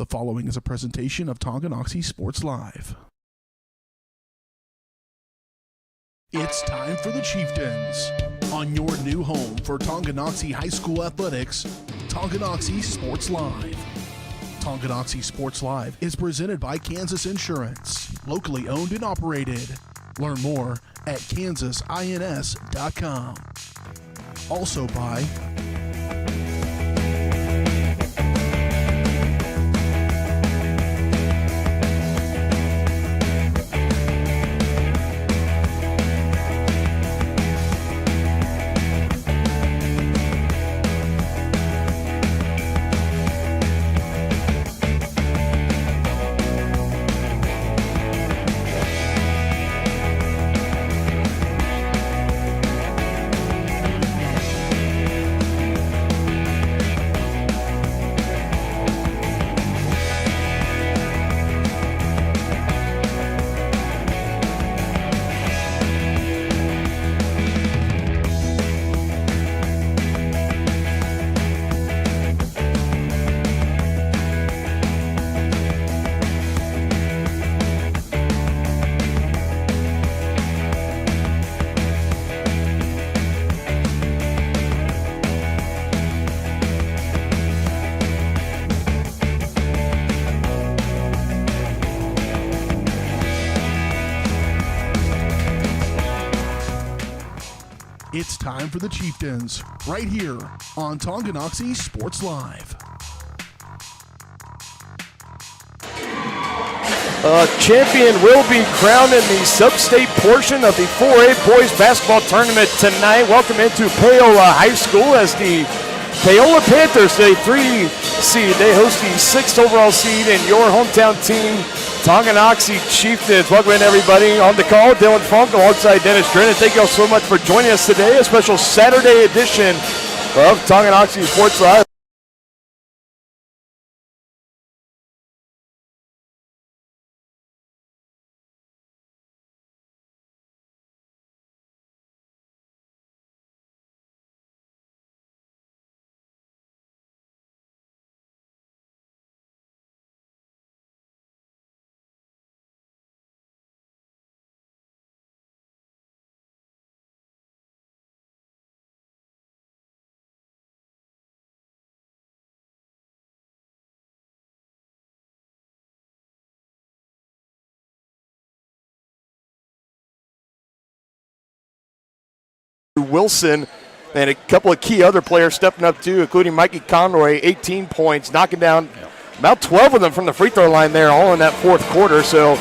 The following is a presentation of Tonganoxie Sports Live. It's time for the Chieftains. On your new home for Tonganoxie High School athletics, Tonganoxie Sports Live. Tonganoxie Sports Live is presented by Kansas Insurance, locally owned and operated. Learn more at kansasins.com. Also by It's time for the Chieftains, right here on Tonganoxie Sports Live. A champion will be crowned in the sub-state portion of the 4A boys basketball tournament tonight. Welcome into Paola High School as the Paola Panthers, the 3 seed. They host the 6th overall seed in your hometown team, Tonganoxie Chieftains. Welcome in, everybody. On the call, Dylan Funk alongside Dennis Drennan. Thank you all so much for joining us today. A special Saturday edition of Tonganoxie Sports Live. Wilson, and a couple of key other players stepping up too, including Mikey Conroy, 18 points, knocking down about 12 of them from the free throw line there, all in that fourth quarter. So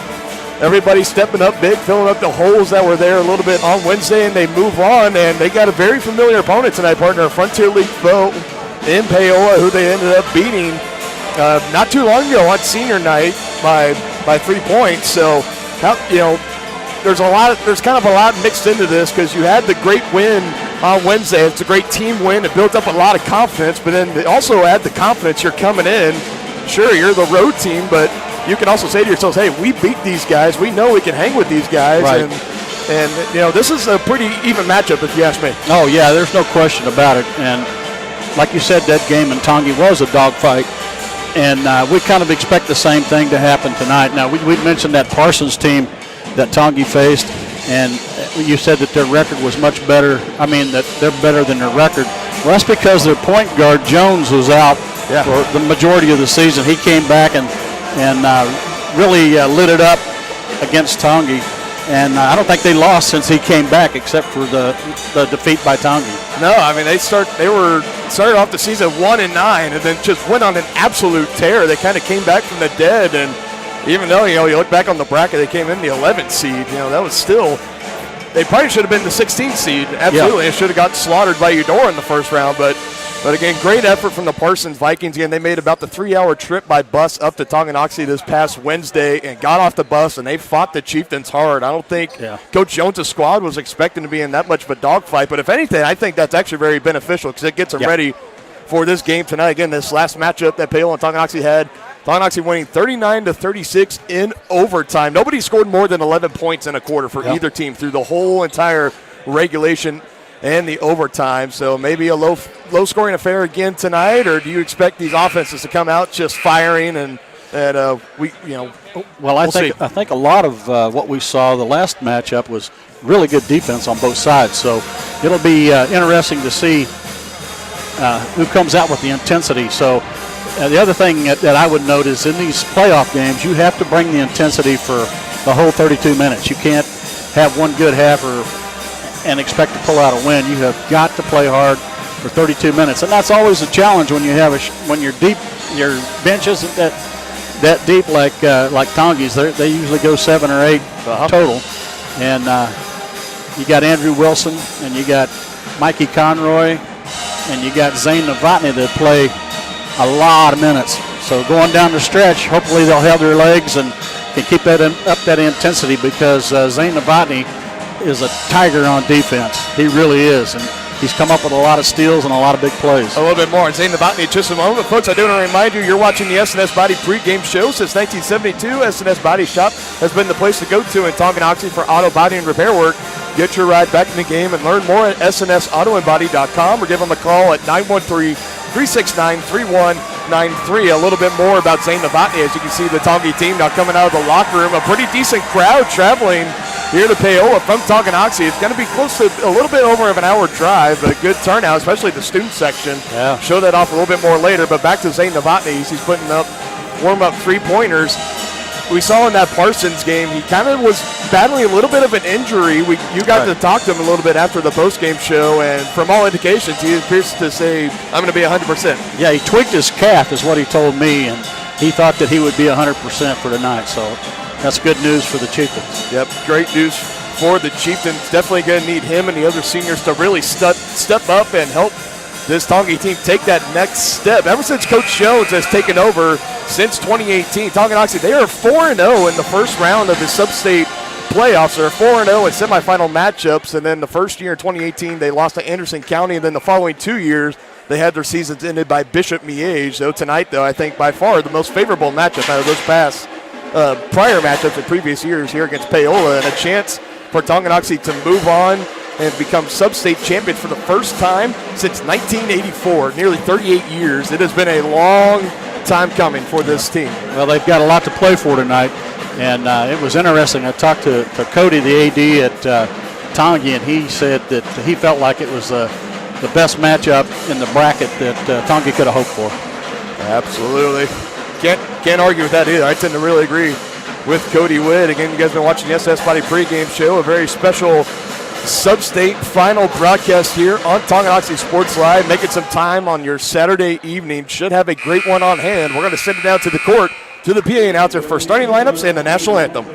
everybody stepping up big, filling up the holes that were there a little bit on Wednesday, and they move on, and they got a very familiar opponent tonight, partner, a Frontier League foe in Paola, who they ended up beating not too long ago on senior night by 3 points. So, there's kind of a lot mixed into this because you had the great win on Wednesday. It's a great team win. It built up a lot of confidence, but then they also add the confidence you're coming in. Sure, you're the road team, but you can also say to yourselves, hey, we beat these guys. We know we can hang with these guys. Right. And this is a pretty even matchup if you ask me. Oh, yeah, there's no question about it. And like you said, that game in Tongi was a dogfight. And we kind of expect the same thing to happen tonight. Now, we mentioned that Parsons team that Tongi faced, and you said that their record was much better. I mean, that they're better than their record. Well, that's because their point guard, Jones, was out for the majority of the season. He came back and really lit it up against Tongi. And I don't think they lost since he came back, except for the defeat by Tongi. No, I mean, they started off the season 1-9, and then just went on an absolute tear. They kind of came back from the dead, and even though, you look back on the bracket, they came in the 11th seed. That was still, they probably should have been the 16th seed. Absolutely. It should have got slaughtered by Eudora in the first round. But again, great effort from the Parsons Vikings. Again, they made about the 3-hour trip by bus up to Tonganoxie this past Wednesday and got off the bus, and they fought the Chieftains hard. I don't think Coach Jones' squad was expecting to be in that much of a dogfight. But if anything, I think that's actually very beneficial because it gets them ready for this game tonight. Again, this last matchup that Paola and Tonganoxie had, Tonganoxie winning 39-36 in overtime. Nobody scored more than 11 points in a quarter for either team through the whole entire regulation and the overtime. So maybe a low-scoring affair again tonight, or do you expect these offenses to come out just firing and And I think a lot of what we saw the last matchup was really good defense on both sides. So it'll be interesting to see who comes out with the intensity. So the other thing that I would note is in these playoff games, you have to bring the intensity for the whole 32 minutes. You can't have one good half and expect to pull out a win. You have got to play hard for 32 minutes, and that's always a challenge when you have when you're deep. Your bench isn't that deep like Tongie's. They usually go 7 or 8 total, and you got Andrew Wilson and you got Mikey Conroy and you got Zane Novotny that play a lot of minutes. So going down the stretch, hopefully they'll have their legs and can keep that up that intensity, because Zane Novotny is a tiger on defense. He really is, and he's come up with a lot of steals and a lot of big plays. A little bit more on Zane Novotny in just a moment. Folks, I do want to remind you, you're watching the S&S Body pregame show. Since 1972, S&S Body Shop has been the place to go to in Tonganoxie for auto body and repair work. Get your ride back in the game and learn more at snsautoandbody.com or give them a call at 913-369-3193. A little bit more about Zane Novotny. As you can see, the Tongi team now coming out of the locker room. A pretty decent crowd traveling here to Paola from Tonganoxie. It's going to be close to a little bit over an hour drive, but a good turnout, especially the student section. Yeah. Show that off a little bit more later, but back to Zane Novotny. He's putting up warm-up three-pointers. We saw in that Parsons game, he kind of was battling a little bit of an injury. You got to talk to him a little bit after the post-game show, and from all indications, he appears to say, I'm going to be 100%. Yeah, he tweaked his calf is what he told me, and he thought that he would be 100% for tonight. So that's good news for the Chieftains. Yep, great news for the Chieftains. Definitely going to need him and the other seniors to really step up and help this Tongi team take that next step. Ever since Coach Jones has taken over since 2018, Tonganoxie, they are 4-0 in the first round of the sub-state playoffs. They're 4-0 in semifinal matchups, and then the first year in 2018, they lost to Anderson County, and then the following 2 years, they had their seasons ended by Bishop Miege. So tonight, though, I think by far the most favorable matchup out of those past prior matchups in previous years here against Paola, and a chance for Tonganoxie to move on and become sub-state champion for the first time since 1984, nearly 38 years. It has been a long time coming for this team. Well, they've got a lot to play for tonight, and it was interesting. I talked to Cody, the AD at Tongi, and he said that he felt like it was the best matchup in the bracket that Tongi could have hoped for. Absolutely. Can't argue with that either. I tend to really agree with Cody Witt. Again, you guys have been watching the SS Body pregame show, a very special sub-state final broadcast here on Tonganoxie Sports Live. Making some time on your Saturday evening. Should have a great one on hand. We're going to send it down to the court to the PA announcer for starting lineups and the national anthem.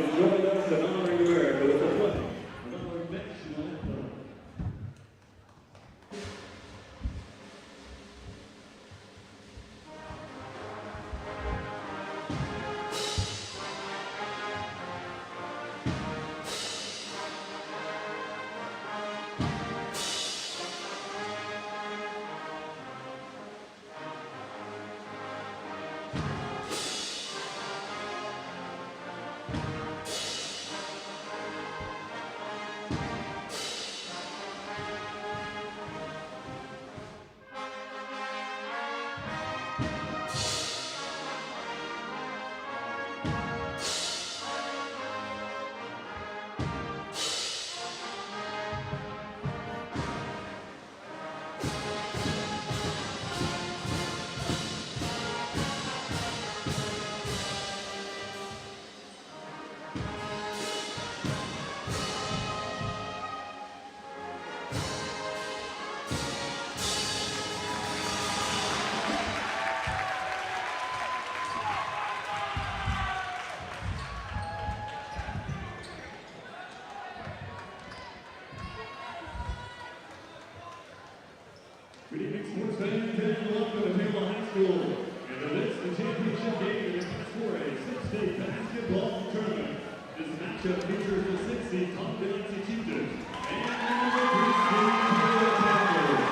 Good evening, sports fans, and welcome to Paola High School. And the next championship game is for a six-day basketball tournament. This matchup features the 6-seed Tonganoxie Chieftains and the 3-seed Paola Panthers.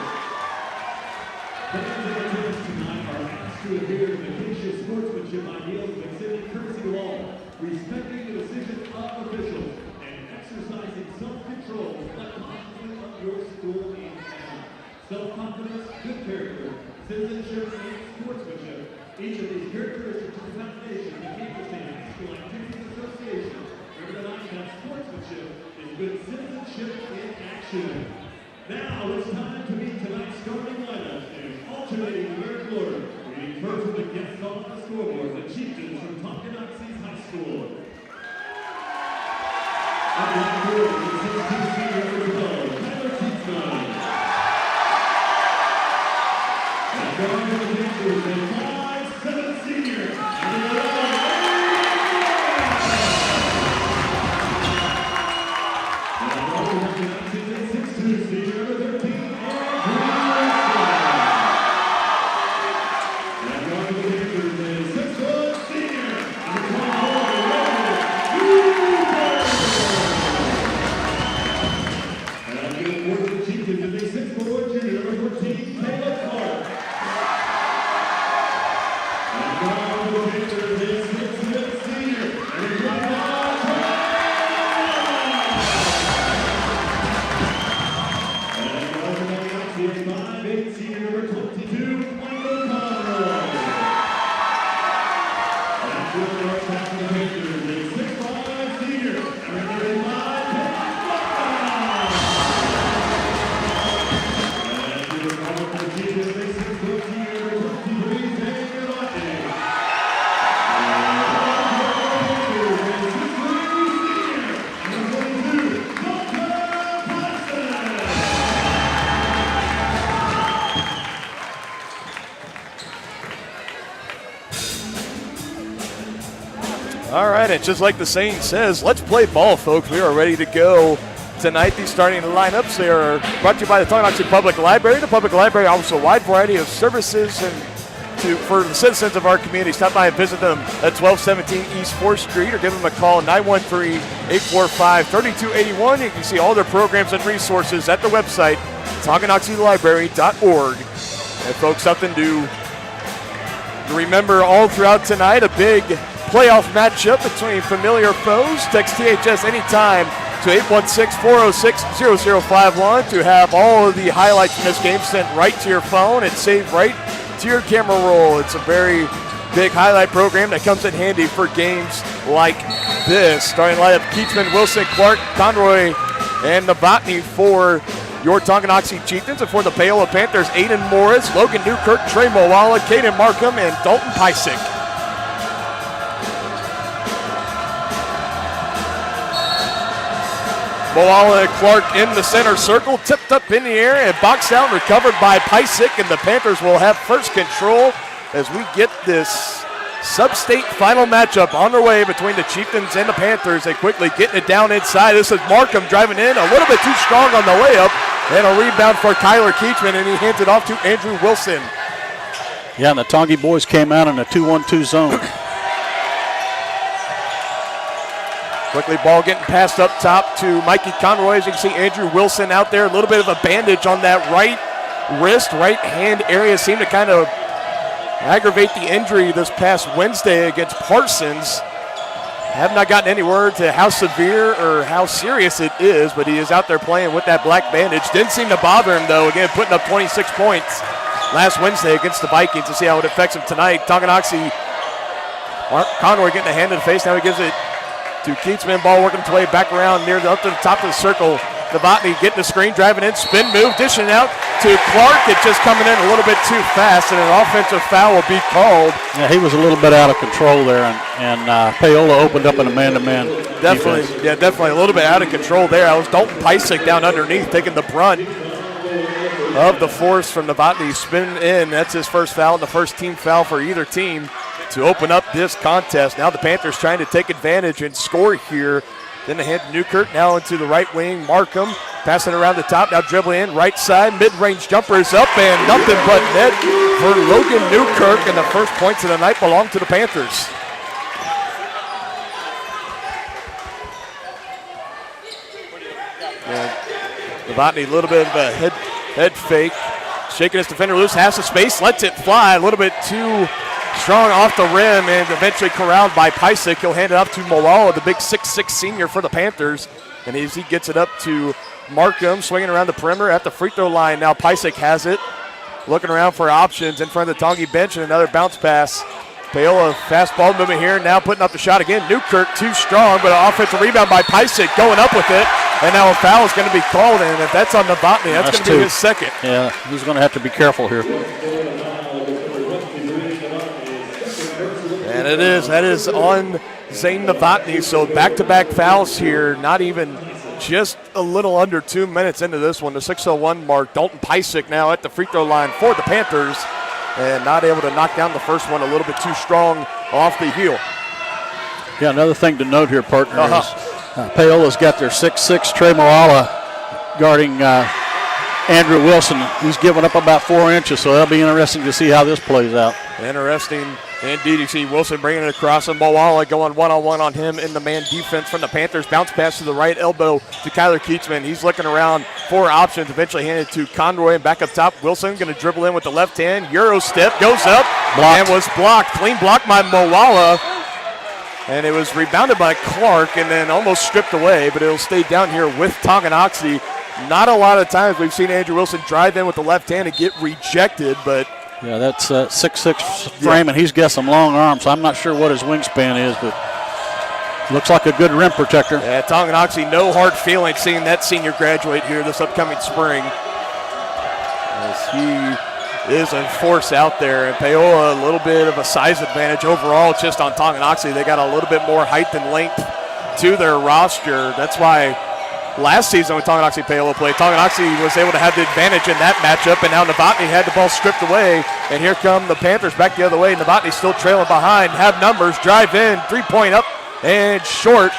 Fans in attendance tonight are asked to adhere to the Acacia sportsmanship ideals of extending courtesy to all, respecting the decision of officials, and exercising self-control by confident of your school and town. Self-confidence, good character, citizenship, and sportsmanship. Each of these characteristics are the foundation All right, and just like the saying says, let's play ball, folks. We are ready to go tonight. These starting lineups, they are brought to you by the Tonganoxie Public Library. The Public Library offers a wide variety of services for the citizens of our community. Stop by and visit them at 1217 East 4th Street or give them a call, 913-845-3281. You can see all their programs and resources at the website, tonganoxielibrary.org. And folks, something to remember all throughout tonight, a big playoff matchup between familiar foes. Text THS anytime to 816-406-0051 to have all of the highlights from this game sent right to your phone and saved right to your camera roll. It's a very big highlight program that comes in handy for games like this. Starting lineup: Keachman, Wilson, Clark, Conroy, and Novotny for your Tonganoxie Chieftains. And for the Paola Panthers, Aiden Morris, Logan Newkirk, Trey Moala, Caden Markham, and Dalton Pysick. Moala and Clark in the center circle, tipped up in the air and boxed out and recovered by Pysick, and the Panthers will have first control as we get this sub-state final matchup on their way between the Chieftains and the Panthers. They quickly getting it down inside. This is Markham driving in, a little bit too strong on the layup, and a rebound for Kyler Keachman, and he hands it off to Andrew Wilson. Yeah, and the Tongi boys came out in a 2-1-2 zone. Quickly, ball getting passed up top to Mikey Conroy. As you can see, Andrew Wilson out there. A little bit of a bandage on that right wrist, right hand area. Seemed to kind of aggravate the injury this past Wednesday against Parsons. Have not gotten any word to how severe or how serious it is, but he is out there playing with that black bandage. Didn't seem to bother him, though. Again, putting up 26 points last Wednesday against the Vikings. To see how it affects him tonight. Tonganoxie, Conroy getting a hand in the face. Now he gives it to Keatsman. Ball working its way back around up to the top of the circle. Novotny getting the screen, driving in, spin move, dishing out to Clark. It's just coming in a little bit too fast, and an offensive foul will be called. Yeah, he was a little bit out of control there, and Paola opened up in a man-to-man Definitely, defense. yeah, definitely a little bit out of control there. I was Dalton Pysick down underneath, taking the brunt of the force from Novotny. Spinning in, that's his first foul, and the first team foul for either team to open up this contest. Now the Panthers trying to take advantage and score here. Then they hand to Newkirk, now into the right wing. Markham passing around the top, now dribbling in, right side, mid-range jumper is up, and nothing but net for Logan Newkirk, and the first points of the night belong to the Panthers. Novotny, a little bit of a head fake, shaking his defender loose, has the space, lets it fly, a little bit too strong off the rim, and eventually corralled by Pysick. He'll hand it up to Moala, the big 6'6" senior for the Panthers. And as he gets it up to Markham, swinging around the perimeter at the free throw line. Now Pysick has it, looking around for options in front of the Tongi bench, and another bounce pass. Paola, fast ball movement here, now putting up the shot again. Newkirk too strong, but an offensive rebound by Pysick, going up with it. And now a foul is going to be called, and if that's on Novotny, that's going to be his second. Yeah, he's going to have to be careful here. And And it is. That is on Zane Novotny. So back-to-back fouls here. Not even just a little under 2 minutes into this one. The 6:01 mark. Dalton Pysick now at the free throw line for the Panthers. And not able to knock down the first one. A little bit too strong off the heel. Yeah, another thing to note here, partner, is Paola's got their 6'6" Trey Moala guarding Andrew Wilson. He's given up about 4 inches, so that'll be interesting to see how this plays out. Interesting indeed. You see Wilson bringing it across, and Moala going one-on-one on him in the man defense from the Panthers. Bounce pass to the right elbow to Kyler Keatsman. He's looking around for options, eventually handed to Conroy, and back up top. Wilson going to dribble in with the left hand. Euro step, goes up, and was blocked. Clean block by Moala. And it was rebounded by Clark and then almost stripped away, but it'll stay down here with Tonganoxie. Not a lot of times we've seen Andrew Wilson drive in with the left hand and get rejected, but yeah, that's 6'6" frame, and he's got some long arms. I'm not sure what his wingspan is, but looks like a good rim protector. Yeah, Tonganoxie, no hard feelings seeing that senior graduate here this upcoming spring, as he is in force out there. And Paola, a little bit of a size advantage overall just on Tonganoxie. They got a little bit more height and length to their roster. That's why last season when Tonganoxie Paola played, Tonganoxie was able to have the advantage in that matchup, and now Novotny had the ball stripped away. And here come the Panthers back the other way. Novotny still trailing behind, have numbers, drive in, three-point up and short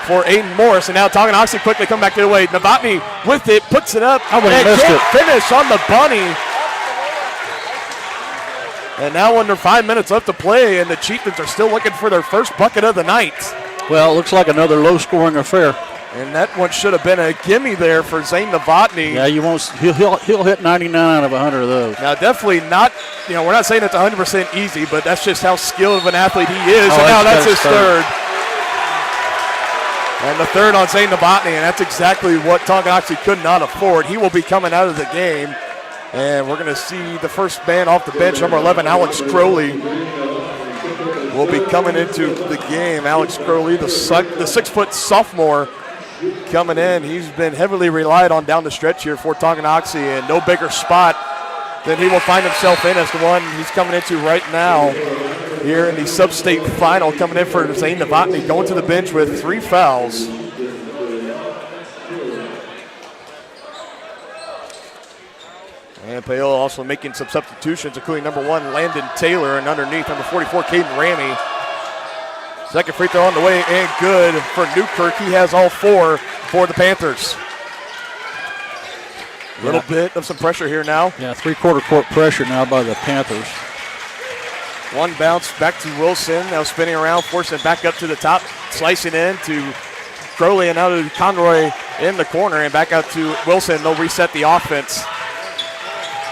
for Aiden Morris. And now Tonganoxie quickly come back the other way. Novotny with it, puts it up, and can't finish on the bunny. And now under 5 minutes left to play, and the Chieftains are still looking for their first bucket of the night. Well, it looks like another low-scoring affair. And that one should have been a gimme there for Zane Novotny. Yeah, he'll hit 99 out of 100 of those. Now, definitely not, we're not saying it's 100% easy, but that's just how skilled of an athlete he is. And now that's his third. And the third on Zane Novotny, and that's exactly what Tonganoxie could not afford. He will be coming out of the game. And we're going to see the first man off the bench, number 11, Alex Crowley, will be coming into the game. Alex Crowley, the 6-foot sophomore, coming in. He's been heavily relied on down the stretch here for Tonganoxie, and no bigger spot than he will find himself in as the one he's coming into right now here in the sub-state final, coming in for Zane Novotny, going to the bench with 3 fouls. And Paola also making some substitutions, including number 1, Landon Taylor, and underneath, number 44, Caden Ramey. Second free throw on the way, and good for Newkirk. He has all 4 for the Panthers. A little bit of some pressure here now. Yeah, three-quarter court pressure now by the Panthers. One bounce back to Wilson, now spinning around, forcing it back up to the top, slicing in to Crowley, and now to Conroy in the corner, and back out to Wilson. They'll reset the offense.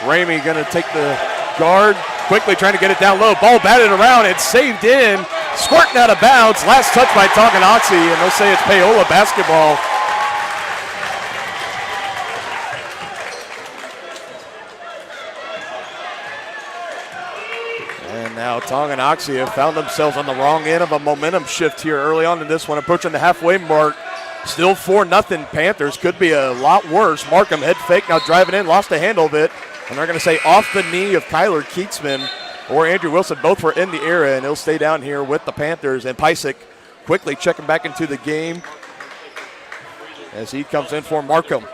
Ramey going to take the guard, quickly trying to get it down low. Ball batted around and saved in. Squirting out of bounds. Last touch by Tonganoxie, and they'll say it's Paola basketball. And now Tonganoxie have found themselves on the wrong end of a momentum shift here early on in this one, approaching the halfway mark. Still 4-0 Panthers. Could be a lot worse. Markham head fake, now driving in, lost the handle of it. And they're going to say off the knee of Kyler Keatsman or Andrew Wilson. Both were in the area, and he'll stay down here with the Panthers. And Pysick quickly checking back into the game as he comes in for Markham.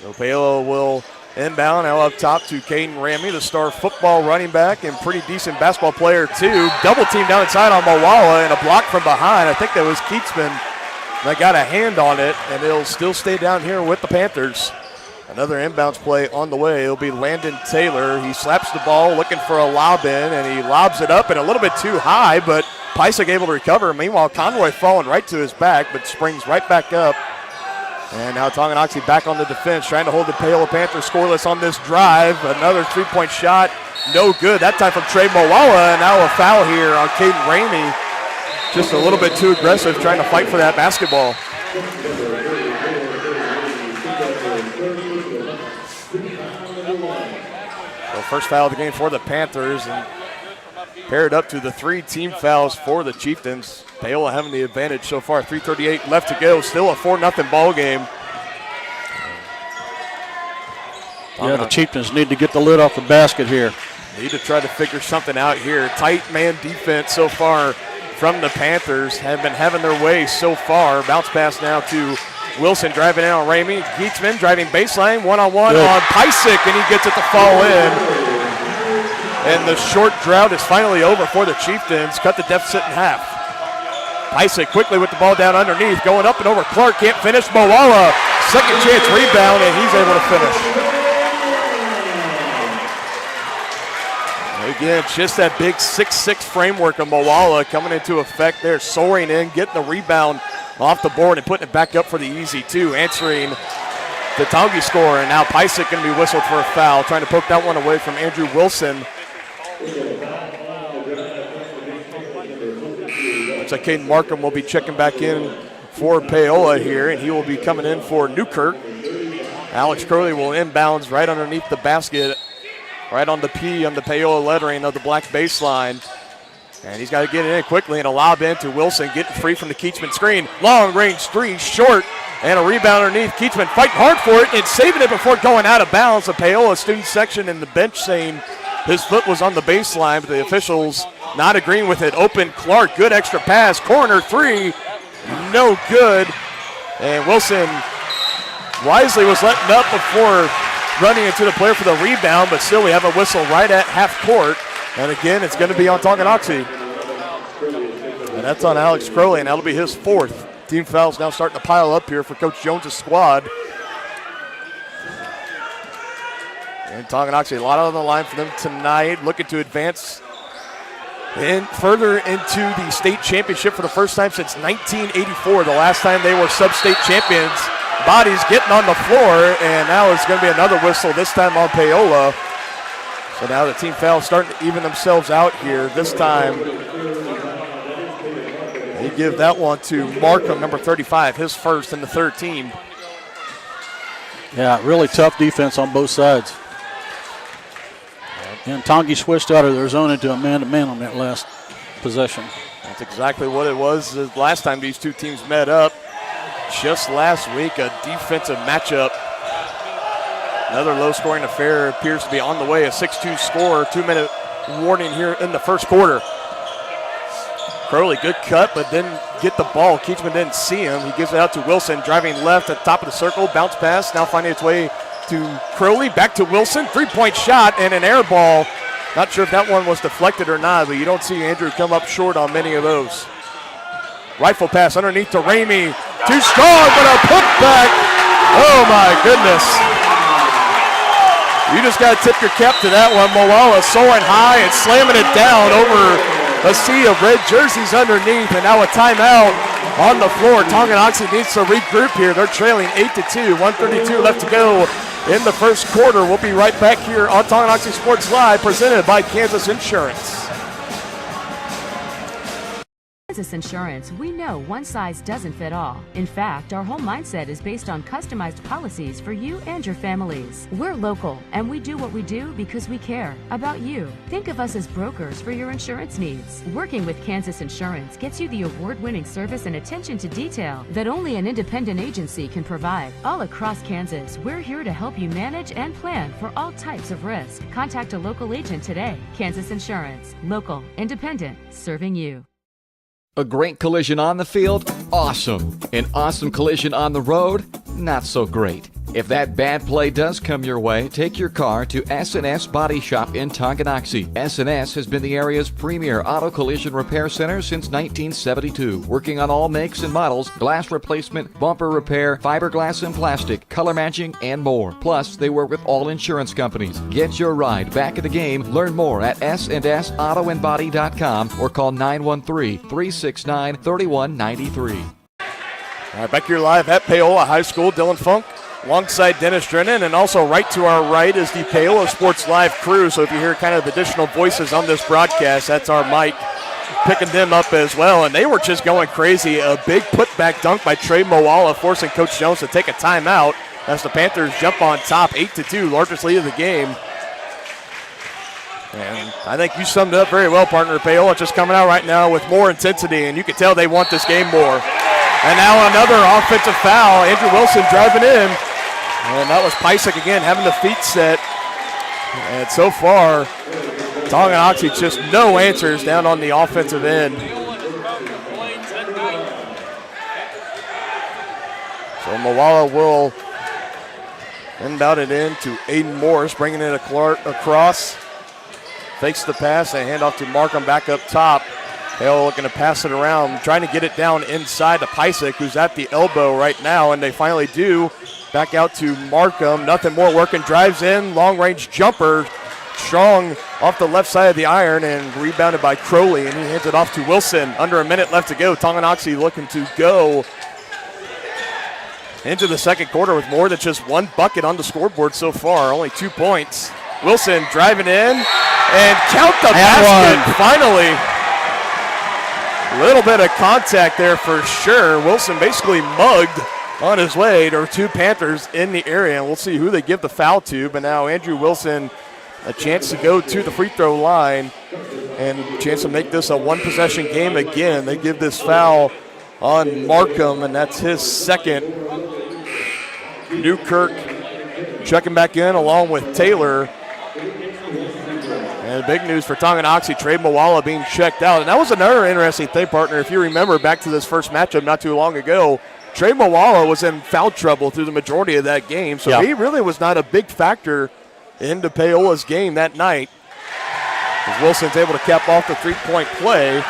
So Paola will inbound now up top to Caden Ramey, the star football running back and pretty decent basketball player too. Double team down inside on Moala and a block from behind. I think that was Keatsman that got a hand on it, and it'll still stay down here with the Panthers. Another inbounds play on the way. It'll be Landon Taylor. He slaps the ball looking for a lob in, and he lobs it up and a little bit too high, but Pysick able to recover. Meanwhile, Conroy falling right to his back, but springs right back up. And now Tonganoxie back on the defense, trying to hold the Paola Panthers scoreless on this drive. Another three-point shot, no good. That time from Trey Moala, and now a foul here on Caden Ramey. Just a little bit too aggressive, trying to fight for that basketball. So first foul of the game for the Panthers, and paired up to the 3 team fouls for the Chieftains. Paola having the advantage so far. 3:38 left to go. Still a 4-0 ball game. Yeah, the Chieftains need to get the lid off the basket here. Need to try to figure something out here. Tight man defense so far from the Panthers. Have been having their way so far. Bounce pass now to Wilson driving in on Ramey. Gietzman driving baseline, one-on-one on Pysick, and he gets it to fall in. And the short drought is finally over for the Chieftains. Cut the deficit in half. Pysick quickly with the ball down underneath, going up and over Clark, can't finish. Moala, second chance rebound, and he's able to finish. Again, just that big 6'6" framework of Moala coming into effect there, soaring in, getting the rebound off the board and putting it back up for the easy two, answering the Tongi score. And now Pysick going to be whistled for a foul, trying to poke that one away from Andrew Wilson. Looks like Caden Markham will be checking back in for Paola here, and he will be coming in for Newkirk. Alex Crowley will inbounds right underneath the basket, right on the P on the Paola lettering of the black baseline. And he's got to get it in quickly, and a lob in to Wilson, getting free from the Keachman screen. Long range three, short, and a rebound underneath. Keachman fighting hard for it and saving it before going out of bounds. The Paola student section in the bench saying his foot was on the baseline, but the officials not agreeing with it. Open Clark, good extra pass. Corner three, no good. And Wilson wisely was letting up before running into the player for the rebound, but still we have a whistle right at half court. And again, it's going to be on Tonganoxie. And that's on Alex Crowley, and that'll be his fourth. Team fouls now starting to pile up here for Coach Jones' squad. And Tonganoxie, a lot on the line for them tonight, looking to advance further into the state championship for the first time since 1984, the last time they were sub-state champions. Bodies getting on the floor, and now it's going to be another whistle, this time on Paola. So now the team fouls starting to even themselves out here. This time they give that one to Markham, number 35, his first in the third team. Yeah, really tough defense on both sides. And Tongi switched out of their zone into a man-to-man on that last possession. That's exactly what it was the last time these two teams met up. Just last week, a defensive matchup. Another low-scoring affair appears to be on the way. A 6-2 score, 2-minute warning here in the first quarter. Crowley, good cut, but didn't get the ball. Keachman didn't see him. He gives it out to Wilson, driving left at the top of the circle. Bounce pass, now finding its way to Crowley. Back to Wilson, three-point shot and an air ball. Not sure if that one was deflected or not, but you don't see Andrew come up short on many of those. Rifle pass underneath to Ramey. Too strong, but a putback. Oh, my goodness. You just got to tip your cap to that one. Moala soaring high and slamming it down over a sea of red jerseys underneath. And now a timeout on the floor. Tonganoxie needs to regroup here. They're trailing 8-2. 1:32 left to go in the first quarter. We'll be right back here on Tonganoxie Sports Live, presented by Kansas Insurance. Kansas Insurance, we know one size doesn't fit all. In fact, our whole mindset is based on customized policies for you and your families. We're local, and we do what we do because we care about you. Think of us as brokers for your insurance needs. Working with Kansas Insurance gets you the award-winning service and attention to detail that only an independent agency can provide. All across Kansas, we're here to help you manage and plan for all types of risk. Contact a local agent today. Kansas Insurance, local, independent, serving you. A great collision on the field? Awesome. An awesome collision on the road? Not so great. If that bad play does come your way, take your car to S&S Body Shop in Tonganoxie. S&S has been the area's premier auto collision repair center since 1972, working on all makes and models, glass replacement, bumper repair, fiberglass and plastic, color matching, and more. Plus, they work with all insurance companies. Get your ride back in the game. Learn more at snsautoandbody.com or call 913-369-3193. All right, back here live at Paola High School. Dylan Funk alongside Dennis Drennan, and also right to our right is the Paola Sports Live crew. So if you hear kind of additional voices on this broadcast, that's our mic picking them up as well. And they were just going crazy. A big putback dunk by Trey Moala, forcing Coach Jones to take a timeout as the Panthers jump on top 8-2, largest lead of the game. And I think you summed it up very well, partner. Paola just coming out right now with more intensity, and you can tell they want this game more. And now another offensive foul. Andrew Wilson driving in. And that was Pysick again having the feet set. And so far, Tonganoxie just no answers down on the offensive end. So Moala will inbound it in to Aiden Morris, bringing it across. Fakes the pass and hand off to Markham back up top. Hale looking to pass it around, trying to get it down inside to Pysick, who's at the elbow right now, and they finally do. Back out to Markham. Nothing more working. Drives in. Long-range jumper. Strong off the left side of the iron and rebounded by Crowley, and he hands it off to Wilson. Under a minute left to go. Tonganoxie looking to go into the second quarter with more than just one bucket on the scoreboard so far. Only 2 points. Wilson driving in and count the basket. Finally. A little bit of contact there for sure. Wilson basically mugged on his way. There were 2 Panthers in the area, and we'll see who they give the foul to. But now Andrew Wilson, a chance to go to the free throw line and a chance to make this a one-possession game again. They give this foul on Markham, and that's his second. Newkirk checking back in along with Taylor. And big news for Tonganoxie, Trey Moala being checked out. And that was another interesting thing, partner. If you remember back to this first matchup not too long ago, Trey Moala was in foul trouble through the majority of that game. So he really was not a big factor into Paola's game that night. As Wilson's able to cap off the three-point play.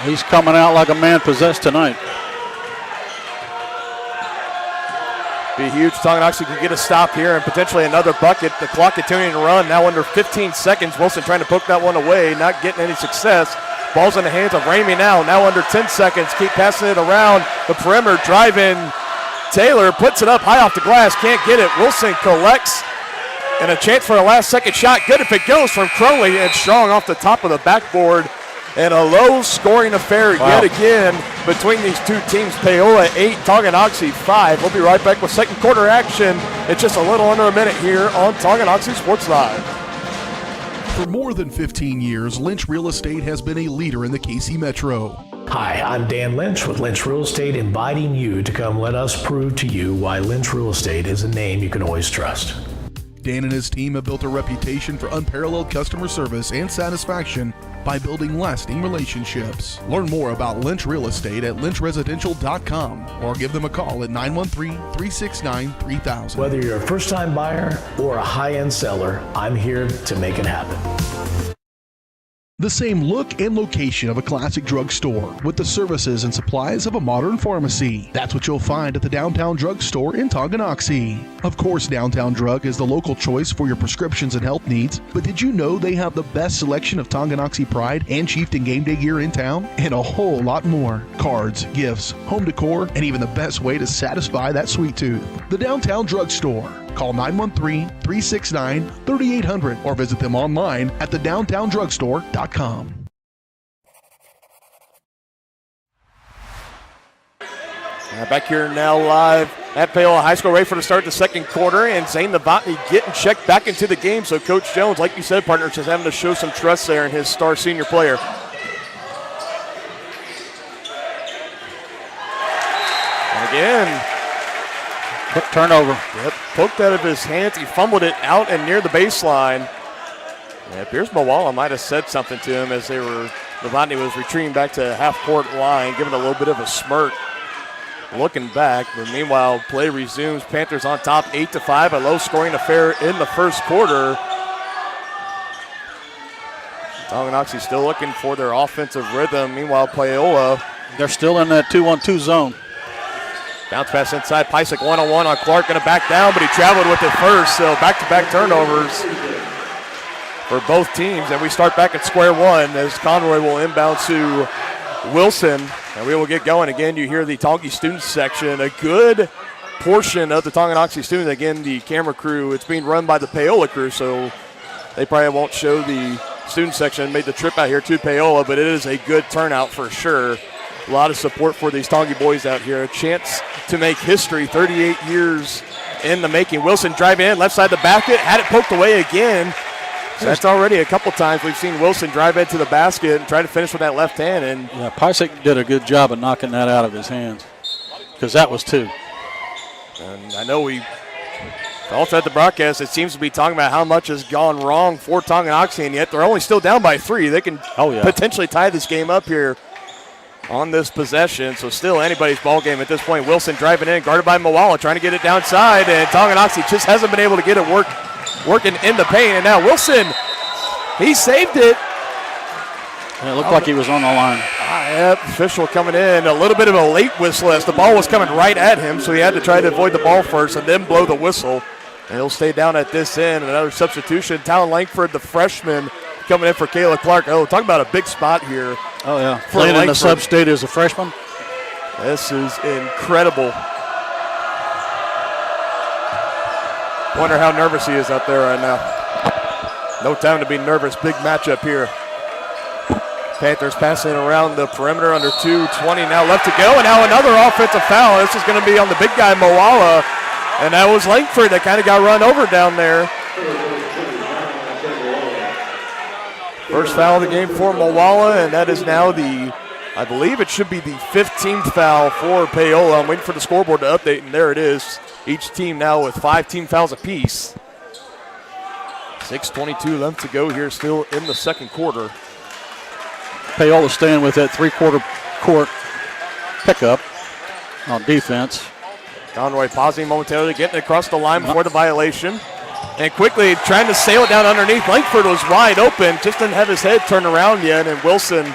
He's coming out like a man possessed tonight. Be huge. Tonganoxie can get a stop here and potentially another bucket. The clock continuing to run. Now under 15 seconds. Wilson trying to poke that one away, not getting any success. Ball's in the hands of Ramey now. Now under 10 seconds. Keep passing it around the perimeter. Drive-in. Taylor puts it up high off the glass. Can't get it. Wilson collects. And a chance for a last-second shot. Good if it goes from Crowley, and Strong off the top of the backboard. And a low-scoring affair yet again between these two teams. Paola 8, Tonganoxie 5. We'll be right back with second quarter action. It's just a little under a minute here on Tonganoxie Sports Live. For more than 15 years, Lynch Real Estate has been a leader in the KC Metro. Hi, I'm Dan Lynch with Lynch Real Estate, inviting you to come let us prove to you why Lynch Real Estate is a name you can always trust. Dan and his team have built a reputation for unparalleled customer service and satisfaction by building lasting relationships. Learn more about Lynch Real Estate at lynchresidential.com or give them a call at 913-369-3000. Whether you're a first-time buyer or a high-end seller, I'm here to make it happen. The same look and location of a classic drugstore with the services and supplies of a modern pharmacy. That's what you'll find at the Downtown Drug Store in Tonganoxie. Of course, Downtown Drug is the local choice for your prescriptions and health needs, but did you know they have the best selection of Tonganoxie Pride and Chieftain game day gear in town? And a whole lot more. Cards, gifts, home decor, and even the best way to satisfy that sweet tooth. The Downtown Drug Store. Call 913-369-3800 or visit them online at thedowntowndrugstore.com. Back here now live at Paola High School, ready for the start of the second quarter, and Zane Novotny getting checked back into the game. So Coach Jones, like you said, partner, just having to show some trust there in his star senior player. And again, quick turnover. Yep, poked out of his hands. He fumbled it out and near the baseline. Yeah, it appears Moala might have said something to him as Novotny was retreating back to half-court line, giving a little bit of a smirk. Looking back, but meanwhile, play resumes. Panthers on top 8-5, a low-scoring affair in the first quarter. Tonganoxie still looking for their offensive rhythm. Meanwhile, Paola, they're still in that 2-1-2 zone. Bounce pass inside, Pysick one-on-one on Clark, going to back down, but he traveled with it first, so back-to-back turnovers for both teams. And we start back at square one as Conroy will inbound to Wilson. And we will get going. Again, you hear the Tongi students section. A good portion of the Tonganoxie students, again, the camera crew, it's being run by the Paola crew, so they probably won't show the student section. Made the trip out here to Paola, but it is a good turnout for sure. A lot of support for these Tongi boys out here. A chance to make history, 38 years in the making. Wilson driving in, left side of the basket, had it poked away again. So that's already a couple times we've seen Wilson drive into the basket and try to finish with that left hand. And yeah, Pysick did a good job of knocking that out of his hands because that was two. And I know we Also at the broadcast, it seems to be talking about how much has gone wrong for Tonganoxie, and yet they're only still down by 3. They can potentially tie this game up here on this possession. So still anybody's ball game at this point. Wilson driving in, guarded by Moala, trying to get it downside, and Tonganoxie just hasn't been able to get it working in the paint. And now Wilson, he saved it. Yeah, it looked like he was on the line. Yep, official coming in. A little bit of a late whistle as the ball was coming right at him, so he had to try to avoid the ball first and then blow the whistle. And he'll stay down at this end. Another substitution. Talon Langford, the freshman, coming in for Kayla Clark. Oh, talk about a big spot here. Oh, yeah. Playing in the sub-state as a freshman. This is incredible. Wonder how nervous he is out there right now. No time to be nervous. Big matchup here. Panthers passing around the perimeter under 2:20 now left to go. And now another offensive foul. This is going to be on the big guy, Moala. And that was Langford that kind of got run over down there. First foul of the game for Moala, and that is now I believe it should be the 15th foul for Paola. I'm waiting for the scoreboard to update, and there it is. Each team now with 5 team fouls apiece. 6:22 left to go here still in the second quarter. Paola staying with that three-quarter court pickup on defense. Conroy pausing momentarily, getting across the line before the violation. And quickly trying to sail it down underneath. Langford was wide open, just didn't have his head turned around yet. And Wilson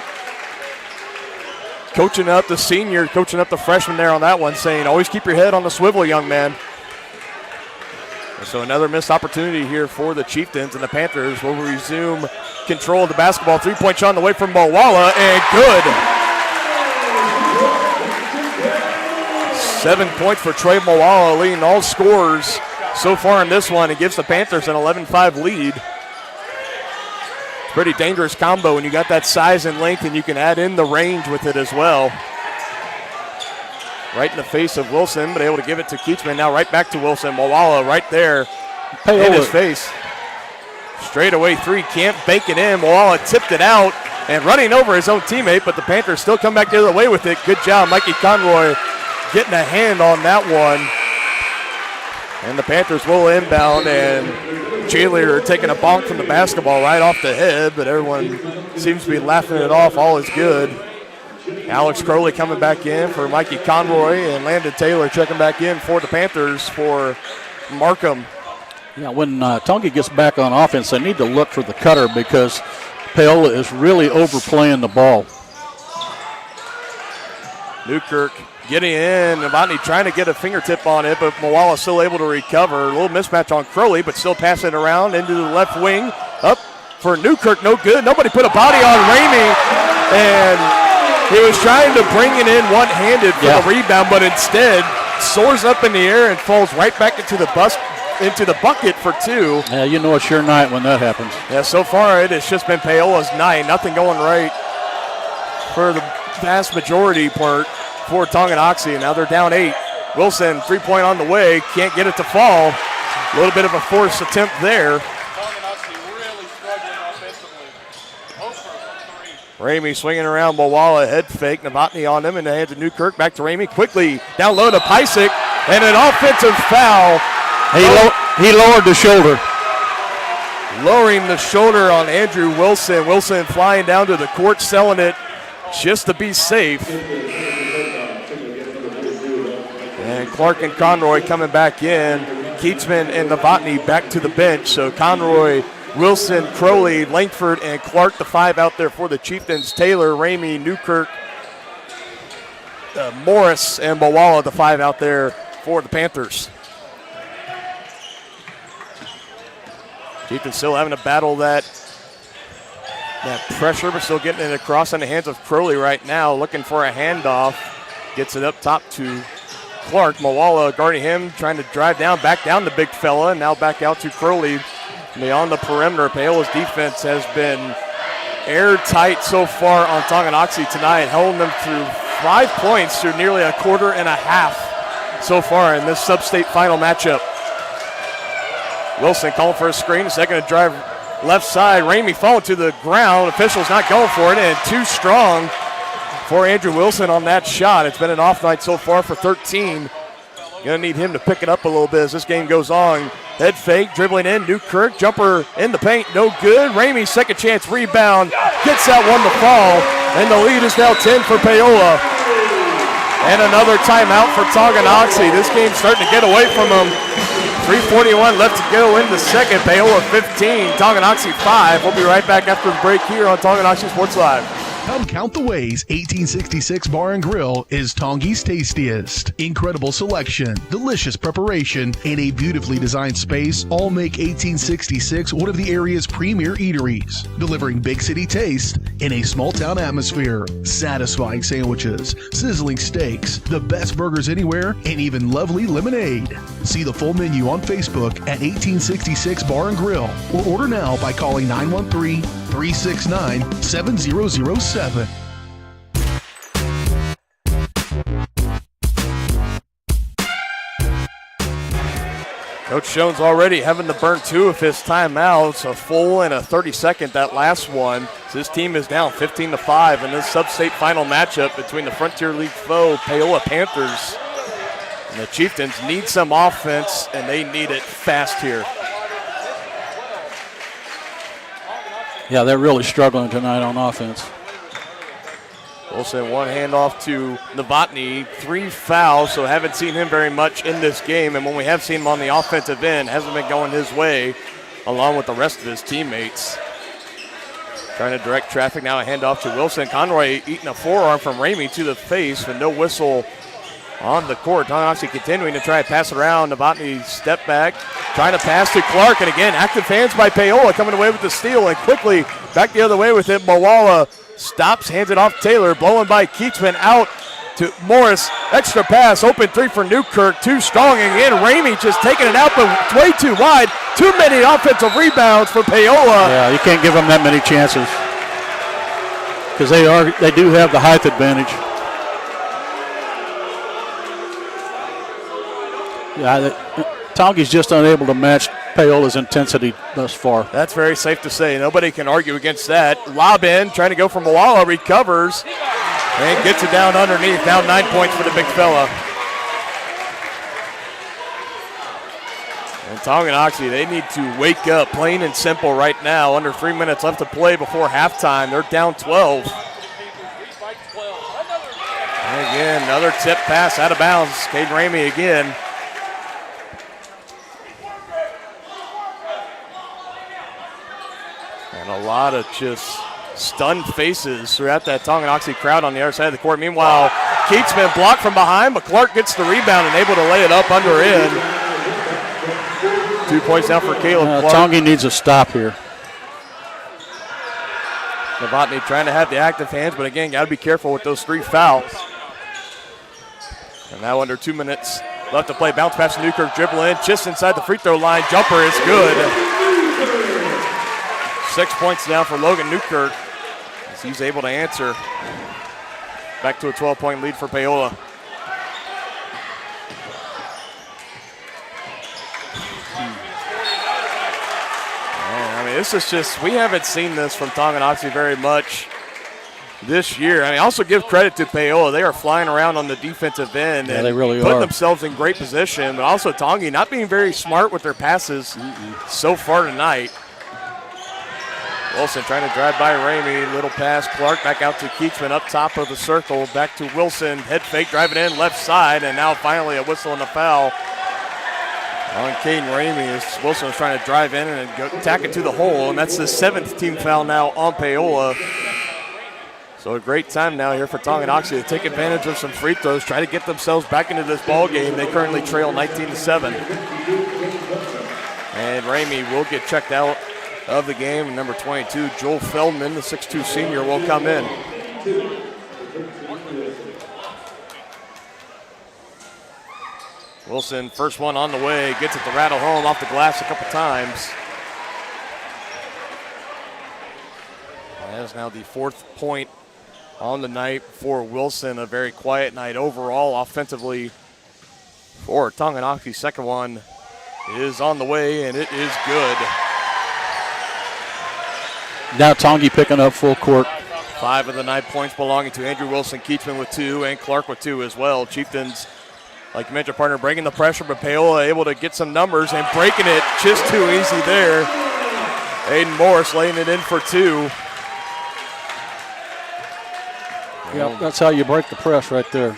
coaching up the senior, coaching up the freshman there on that one, saying, always keep your head on the swivel, young man. And so another missed opportunity here for the Chieftains, and the Panthers will resume control of the basketball. 3-point shot on the way from Moala, and good. 7 points for Trey Moala, leading all scorers so far in this one. It gives the Panthers an 11-5 lead. Pretty dangerous combo when you got that size and length, and you can add in the range with it as well. Right in the face of Wilson, but able to give it to Keachman. Now right back to Wilson. Moala right there in his face. Straight away 3, can't bank it in. Moala tipped it out and running over his own teammate, but the Panthers still come back the other way with it. Good job, Mikey Conroy, getting a hand on that one. And the Panthers will inbound, and cheerleader taking a bonk from the basketball right off the head, but everyone seems to be laughing it off. All is good. Alex Crowley coming back in for Mikey Conroy, and Landon Taylor checking back in for the Panthers for Markham. Yeah, when Tonga gets back on offense, they need to look for the cutter because Paola is really overplaying the ball. Newkirk getting in. Novotny trying to get a fingertip on it, but Moala still able to recover. A little mismatch on Crowley, but still passing it around into the left wing. Up for Newkirk, no good. Nobody put a body on Ramey, and he was trying to bring it in one-handed for the rebound, but instead soars up in the air and falls right back into the bucket for 2. Yeah, you know it's your night when that happens. Yeah, so far it has just been Paola's night. Nothing going right for the vast majority part for Tonganoxie. Now they're down 8. Wilson, 3-point on the way, can't get it to fall. A little bit of a forced attempt there. Ramey swinging around Moala, head fake. Novotny on him, and the hands of Newkirk. Back to Ramey. Quickly down low to Pysick, and an offensive foul. He lowered the shoulder. Lowering the shoulder on Andrew Wilson. Wilson flying down to the court, selling it just to be safe. And Clark and Conroy coming back in. Keatsman and Novotny back to the bench. So Conroy, Wilson, Crowley, Langford, and Clark, the 5 out there for the Chieftains. Taylor, Ramey, Newkirk, Morris, and Moala, the 5 out there for the Panthers. Chieftains still having to battle that pressure, but still getting it across in the hands of Crowley right now, looking for a handoff. Gets it up top to Clark. Moala guarding him, trying to drive down, back down the big fella, and now back out to Crowley. Beyond the perimeter, Paola's defense has been airtight so far on Tonganoxie tonight, holding them through 5 points through nearly a quarter and a half so far in this sub-state final matchup. Wilson calling for a screen, second to drive left side. Ramey falling to the ground. Officials not going for it, and too strong for Andrew Wilson on that shot. It's been an off night so far for 13 Going to need him to pick it up a little bit as this game goes on. Head fake, dribbling in, Newkirk, jumper in the paint, no good. Ramey, second chance rebound, gets that one to fall, and the lead is now 10 for Paola. And another timeout for Tonganoxie. This game's starting to get away from them. 3:41 left to go in the second. Paola 15, Tonganoxie 5. We'll be right back after the break here on Tonganoxie Sports Live. Come count the ways 1866 Bar and Grill is Tongie's tastiest. Incredible selection, delicious preparation, and a beautifully designed space all make 1866 one of the area's premier eateries, delivering big city taste in a small town atmosphere. Satisfying sandwiches, sizzling steaks, the best burgers anywhere, and even lovely lemonade. See the full menu on Facebook at 1866 Bar and Grill, or order now by calling 913-369-7007. Coach Jones already having to burn 2 of his timeouts, a full and a 32nd, that last one. So this team is down 15-5 in this sub-state final matchup between the Frontier League foe, Paola Panthers. And the Chieftains need some offense, and they need it fast here. Yeah, they're really struggling tonight on offense. Wilson, one handoff to Novotny, 3 fouls, so haven't seen him very much in this game. And when we have seen him on the offensive end, hasn't been going his way, along with the rest of his teammates. Trying to direct traffic, now a handoff to Wilson. Conroy eating a forearm from Ramey to the face, with no whistle on the court. Tonganoxie continuing to try to pass it around. Novotny step back, trying to pass to Clark, and again, active hands by Paola coming away with the steal, and quickly back the other way with it. Paola stops, hands it off Taylor, blowing by Keatsman out to Morris. Extra pass, open 3 for Newkirk, too strong, and again, Ramey just taking it out, but way too wide. Too many offensive rebounds for Paola. Yeah, you can't give them that many chances because they do have the height advantage. Yeah, Tongie's just unable to match Paola's intensity thus far. That's very safe to say. Nobody can argue against that. Lob in, trying to go for Moala, recovers, and gets it down underneath. Now 9 points for the big fella. And Tonganoxie, they need to wake up, plain and simple right now. Under 3 minutes left to play before halftime. They're down 12. And again, another tip pass out of bounds. Caden Ramey again. And a lot of just stunned faces throughout that Tonganoxie crowd on the other side of the court. Meanwhile, Keatsman blocked from behind, but Clark gets the rebound and able to lay it up under in. 2 points now for Caleb Clark. Tongie needs a stop here. Novotny trying to have the active hands, but again, got to be careful with those 3 fouls. And now under 2 minutes left to play. Bounce pass to Newkirk, dribble in, just inside the free throw line. Jumper is good. 6 points now for Logan Newkirk as he's able to answer. Back to a 12-point lead for Paola. Man, I mean, this is just, we haven't seen this from Tonganoxie very much this year. I mean, also give credit to Paola. They are flying around on the defensive end and they really putting are. themselves in great position, but also Tongi not being very smart with their passes so far tonight. Wilson trying to drive by Ramey. Little pass. Clark back out to Keatsman up top of the circle. Back to Wilson. Head fake. Driving in left side. And now finally a whistle and a foul on Caden Ramey as Wilson was trying to drive in and go tack it to the hole. And that's the 7th team foul now on Paola. So a great time now here for Tonganoxie to take advantage of some free throws. Try to get themselves back into this ball game. They currently trail 19-7. And Ramey will get checked out of the game. And number 22, Joel Feldman, the 6'2 senior, will come in. Wilson, first one on the way, gets it to rattle home off the glass a couple times. That is now the 4th point on the night for Wilson. A very quiet night overall offensively for Tonganoxie. Second one is on the way, and it is good. Now Tongie picking up full court. 5 of the 9 points belonging to Andrew Wilson, Keatsman with 2, and Clark with 2 as well. Chieftains Like you mentioned, partner, breaking the pressure, but Paola able to get some numbers and breaking it just too easy there. Aiden Morris laying it in for 2. Yep, that's how you break the press right there.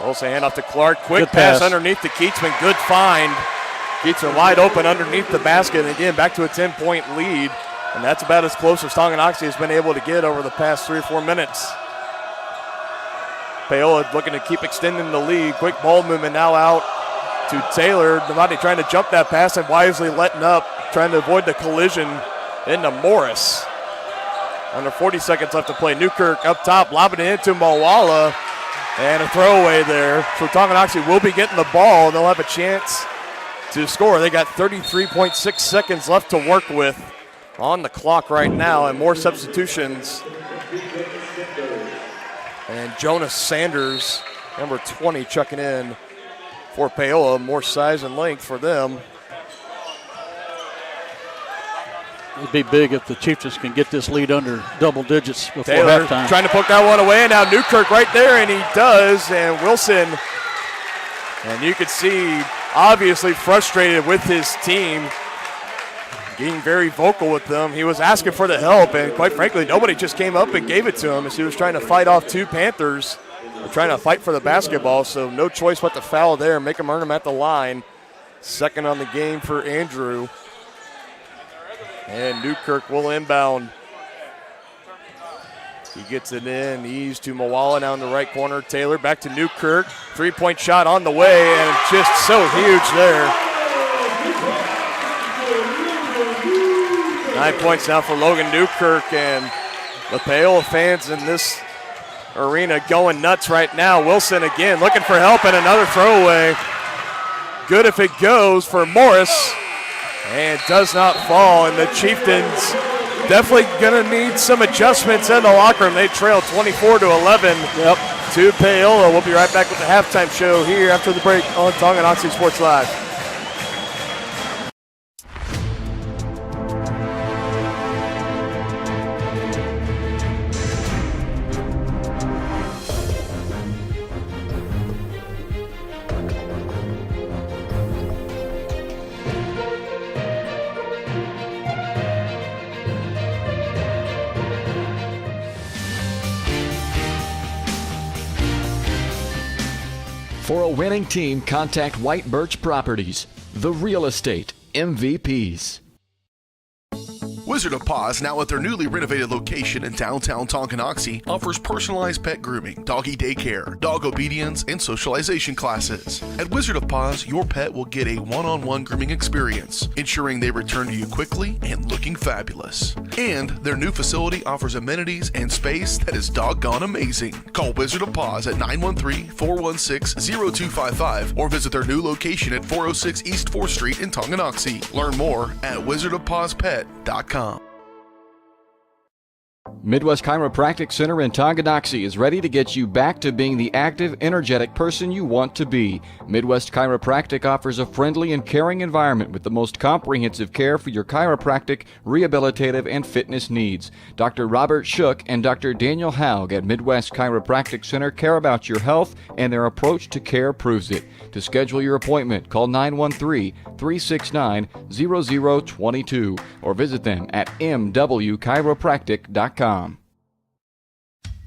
Wilson hand off to Clark. Quick Good pass pass underneath to Keatsman. Good find. Keats are wide open underneath the basket. And again, back to a 10-point lead. And that's about as close as Tonganoxie has been able to get over the past 3 or 4 minutes. Paola looking to keep extending the lead. Quick ball movement now out to Taylor. Devante trying to jump that pass and wisely letting up, trying to avoid the collision into Morris. Under 40 seconds left to play. Newkirk up top, lobbing it into Moala. And a throwaway there. So Tonganoxie will be getting the ball. They'll have a chance to score. They got 33.6 seconds left to work with on the clock right now, and more substitutions. And Jonas Sanders, number 20, checking in for Paola. More size and length for them. It'd be big if the Chieftains can get this lead under double digits before Taylor halftime. trying to poke that one away, and now Newkirk right there, and he does. And Wilson, and you could see, obviously frustrated with his team, getting very vocal with them. He was asking for the help, and quite frankly, nobody just came up and gave it to him as he was trying to fight off 2 Panthers. They're trying to fight for the basketball, so no choice but to foul there, make him earn him at the line. Second on the game for Andrew. And Newkirk will inbound. He gets it in, ease to Moala down the right corner. Taylor back to Newkirk. 3-point shot on the way, and just so huge there. 9 points now for Logan Newkirk, and the Paola fans in this arena going nuts right now. Wilson again looking for help, and another throwaway. Good if it goes for Morris, and does not fall. And the Chieftains definitely going to need some adjustments in the locker room. They trail 24-11 to Paola. We'll be right back with the halftime show here after the break on Tonganoxie Sports Live. For a winning team, contact White Birch Properties, the real estate MVPs. Wizard of Paws, now at their newly renovated location in downtown Tonganoxie, offers personalized pet grooming, doggy daycare, dog obedience, and socialization classes. At Wizard of Paws, your pet will get a one-on-one grooming experience, ensuring they return to you quickly and looking fabulous. And their new facility offers amenities and space that is doggone amazing. Call Wizard of Paws at 913-416-0255 or visit their new location at 406 East 4th Street in Tonganoxie. Learn more at wizardofpawspet.com. Midwest Chiropractic Center in Tonganoxie is ready to get you back to being the active, energetic person you want to be. Midwest Chiropractic offers a friendly and caring environment with the most comprehensive care for your chiropractic, rehabilitative, and fitness needs. Dr. Robert Shook and Dr. Daniel Haug at Midwest Chiropractic Center care about your health, and their approach to care proves it. To schedule your appointment, call 913-369-0022 or visit them at mwchiropractic.com.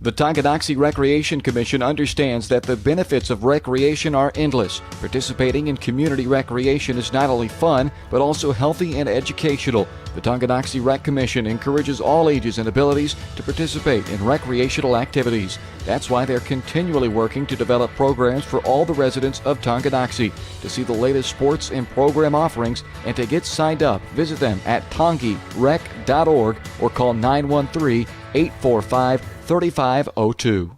The Tonganoxie Recreation Commission understands that the benefits of recreation are endless. Participating in community recreation is not only fun, but also healthy and educational. The Tonganoxie Rec Commission encourages all ages and abilities to participate in recreational activities. That's why they're continually working to develop programs for all the residents of Tonganoxie. To see the latest sports and program offerings and to get signed up, visit them at tongirec.org or call 913-845-3502.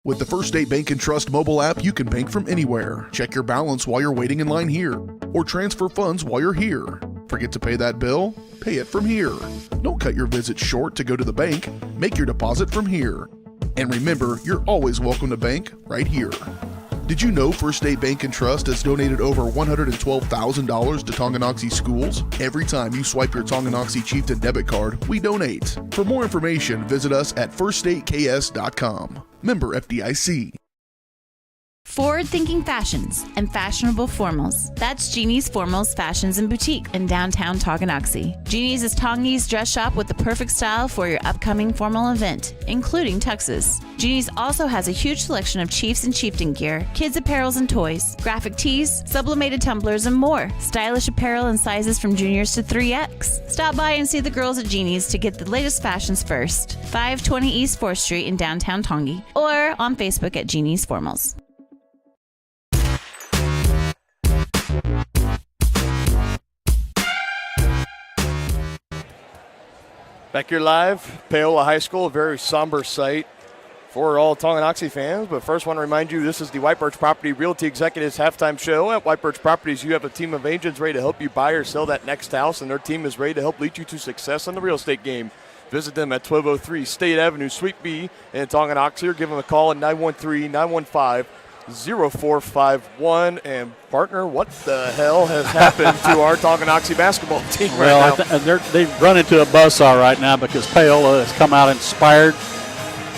With the First State Bank and Trust mobile app, you can bank from anywhere. Check your balance while you're waiting in line here, or transfer funds while you're here. Forget to pay that bill? Pay it from here. Don't cut your visit short to go to the bank. Make your deposit from here. And remember, you're always welcome to bank right here. Did you know First State Bank and Trust has donated over $112,000 to Tonganoxie schools? Every time you swipe your Tonganoxie Chieftain debit card, we donate. For more information, visit us at firststateks.com. Member FDIC. Forward-thinking fashions and fashionable formals. That's Jeannie's Formals Fashions and Boutique in downtown Tonganoxie. Jeannie's is Tongi's dress shop with the perfect style for your upcoming formal event, including tuxes. Jeannie's also has a huge selection of Chiefs and Chieftain gear, kids apparels and toys, graphic tees, sublimated tumblers, and more. Stylish apparel in sizes from juniors to 3X. Stop by and see the girls at Jeannie's to get the latest fashions first. 520 East 4th Street in downtown Tongi, or on Facebook at Jeannie's Formals. Back here live, Paola High School, a very somber sight for all Tonganoxie fans. But first, want to remind you, this is the White Birch Property Realty Executives Halftime Show. At White Birch Properties, you have a team of agents ready to help you buy or sell that next house, and their team is ready to help lead you to success in the real estate game. Visit them at 1203 State Avenue, Suite B in Tonganoxie, or give them a call at 913-915-0451. And partner, what the hell has happened to our Tonganoxie basketball team right now? They've run into a buzzsaw right now because Paola has come out inspired,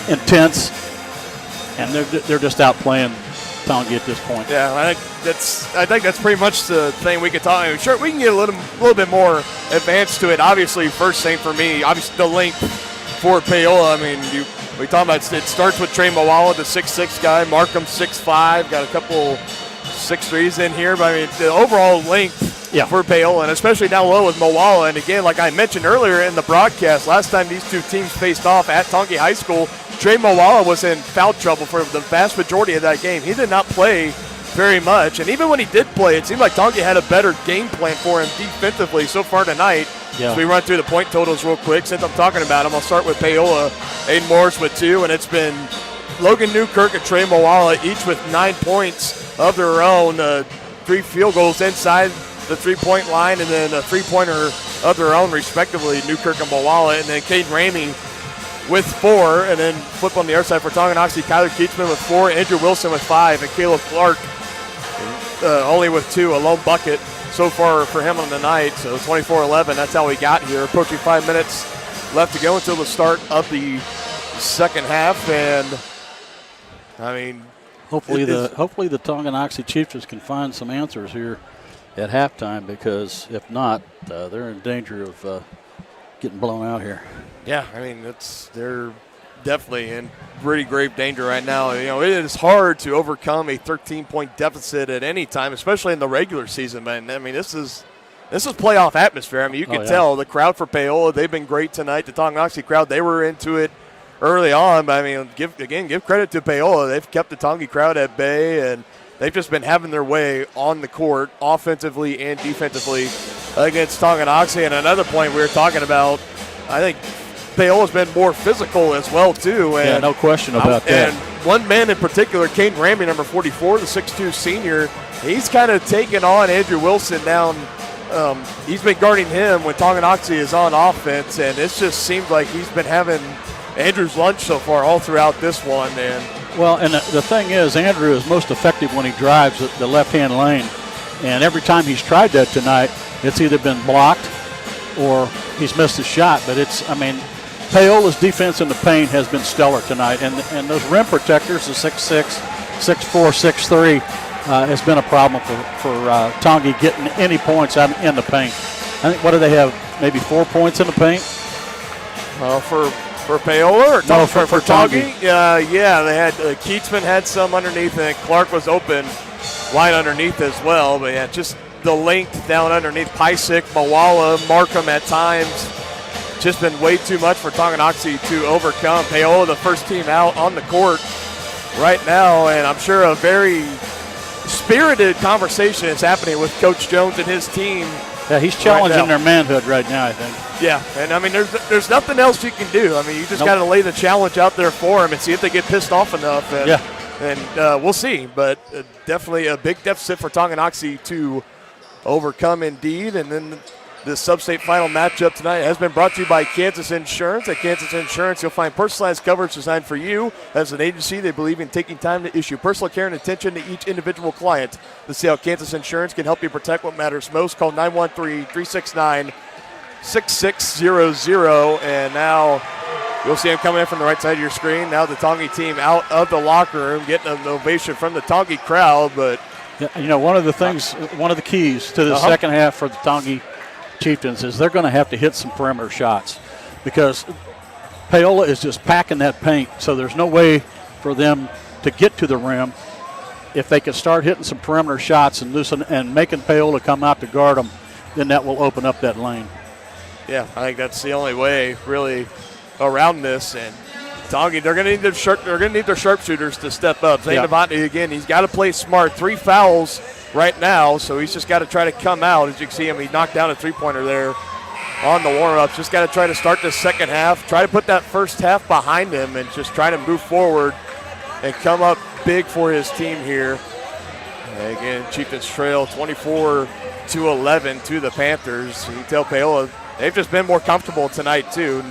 intense, and they're just out playing Tongi at this point. Yeah, I think that's pretty much the thing we could talk about. Sure, we can get a little bit more advanced to it. Obviously, first thing for me, obviously the length for Paola. I mean, we talk about it starts with Trey Moala, the 6'6" guy. Markham 6'5", got a couple 6'3s in here. But I mean, the overall length for Paola, and especially down low with Moala. And again, like I mentioned earlier in the broadcast, last time these two teams faced off at Tongi High School, Trey Moala was in foul trouble for the vast majority of that game. He did not play very much, and even when he did play, it seemed like Tongi had a better game plan for him defensively so far tonight. So we run through the point totals real quick. Since I'm talking about them, I'll start with Paola. Aiden Morris with 2, and it's been Logan Newkirk and Trey Moala each with 9 points of their own, 3 field goals inside the three-point line, and then a three-pointer of their own, respectively, Newkirk and Moala, and then Caden Ramey with 4, and then flip on the other side for Tonganoxie, Kyler Keachman with 4, Andrew Wilson with 5, and Caleb Clark only with 2, a lone bucket so far for him on the night. So 24-11, that's how we got here. Approaching 5 minutes left to go until the start of the second half, and I mean, hopefully the Tonganoxie Chieftains can find some answers here at halftime, because if not, they're in danger of getting blown out here. Yeah, I mean, they're definitely in pretty grave danger right now. You know, it is hard to overcome a 13-point deficit at any time, especially in the regular season. But I mean, this is playoff atmosphere. I mean, you can tell the crowd for Paola, they've been great tonight. The Tonganoxie crowd, they were into it early on. But I mean, give credit to Paola. They've kept the Tongi crowd at bay, and they've just been having their way on the court, offensively and defensively, against Tonganoxie. And another point we were talking about, I think Paola's been more physical as well, too. And no question about that. And one man in particular, Caden Ramey, number 44, the 6'2 senior, he's kind of taken on Andrew Wilson down. He's been guarding him when Tonganoxie is on offense, and it just seems like he's been having Andrew's lunch so far all throughout this one. And the thing is, Andrew is most effective when he drives the left-hand lane, and every time he's tried that tonight, it's either been blocked or he's missed a shot. But Paola's defense in the paint has been stellar tonight, and those rim protectors, the 6'6", 6'4", 6'3", has been a problem for Tongi getting any points out in the paint. I think, what do they have, maybe 4 points in the paint? For Paola or for Tongi? Yeah, they had Keatsman had some underneath, and Clark was open wide underneath as well. But yeah, just the length down underneath. Pysick, Moala, Markham at times. Just been way too much for Tonganoxie to overcome. Paola, the first team out on the court right now, and I'm sure a very spirited conversation is happening with Coach Jones and his team. Yeah, he's challenging their manhood right now, I think. Yeah, and I mean, there's nothing else you can do. I mean, you just got to lay the challenge out there for them and see if they get pissed off enough. And we'll see. But definitely a big deficit for Tonganoxie to overcome indeed. And then This sub-state final matchup tonight has been brought to you by Kansas Insurance. At Kansas Insurance, you'll find personalized coverage designed for you. As an agency, they believe in taking time to issue personal care and attention to each individual client. To see how Kansas Insurance can help you protect what matters most, call 913-369-6600. And now you'll see him coming in from the right side of your screen. Now the Tongi team out of the locker room, getting an ovation from the Tongi crowd. But one of the keys to the second half for the Tongi Chieftains is they're going to have to hit some perimeter shots because Paola is just packing that paint, so there's no way for them to get to the rim. If they can start hitting some perimeter shots and making Paola come out to guard them, then that will open up that lane. Yeah, I think that's the only way really around this. And Tongi, they're going to need their sharpshooters to step up. Zane Novotny, again, he's got to play smart. 3 fouls right now, so he's just got to try to come out. As you can see him, he knocked down a three-pointer there on the warm-ups. Just got to try to start this second half, try to put that first half behind him and just try to move forward and come up big for his team here. And again, Chieftains trail 24-11 to the Panthers. You can tell Paola, they've just been more comfortable tonight too.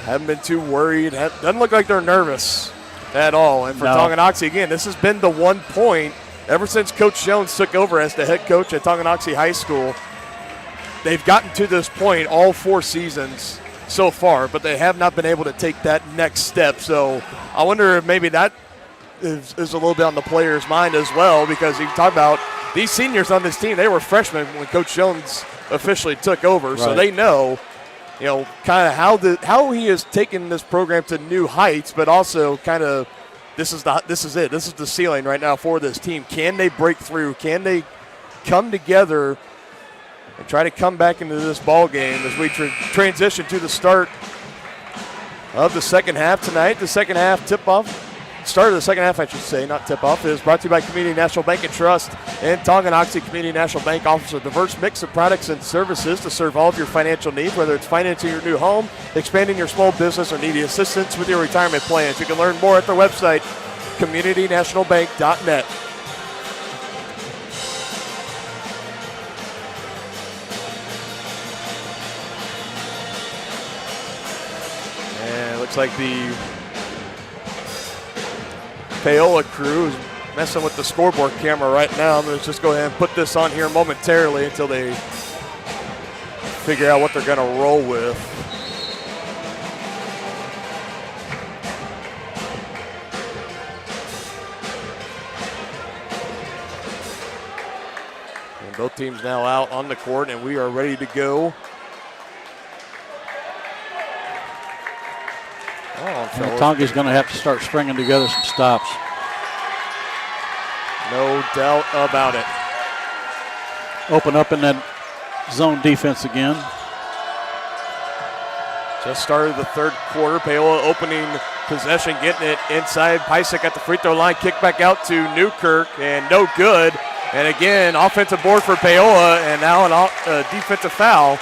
Haven't been too worried. Doesn't look like they're nervous at all. And for Tonganoxie, again, this has been the one point ever since Coach Jones took over as the head coach at Tonganoxie High School. They've gotten to this point all 4 seasons so far, but they have not been able to take that next step. So I wonder if maybe that is a little bit on the player's mind as well, because you talk about these seniors on this team, they were freshmen when Coach Jones officially took over. Right. So they know, kind of how he has taken this program to new heights, but also kind of this is it. This is the ceiling right now for this team. Can they break through? Can they come together and try to come back into this ball game as we transition to the start of the second half tonight? The second half tip-off, start of the second half, I should say, not tip-off, is brought to you by Community National Bank and Trust. And Tonganoxie Community National Bank offers a diverse mix of products and services to serve all of your financial needs, whether it's financing your new home, expanding your small business, or needing assistance with your retirement plans. You can learn more at their website, communitynationalbank.net. And it looks like the Paola crew is messing with the scoreboard camera right now. Let's just go ahead and put this on here momentarily until they figure out what they're going to roll with. And both teams now out on the court, and we are ready to go. Tongi's going to have to start stringing together some stops. No doubt about it. Open up in that zone defense again. Just started the third quarter. Paola opening possession, getting it inside. Pysick at the free throw line. Kick back out to Newkirk, and no good. And again, offensive board for Paola, and now a defensive foul.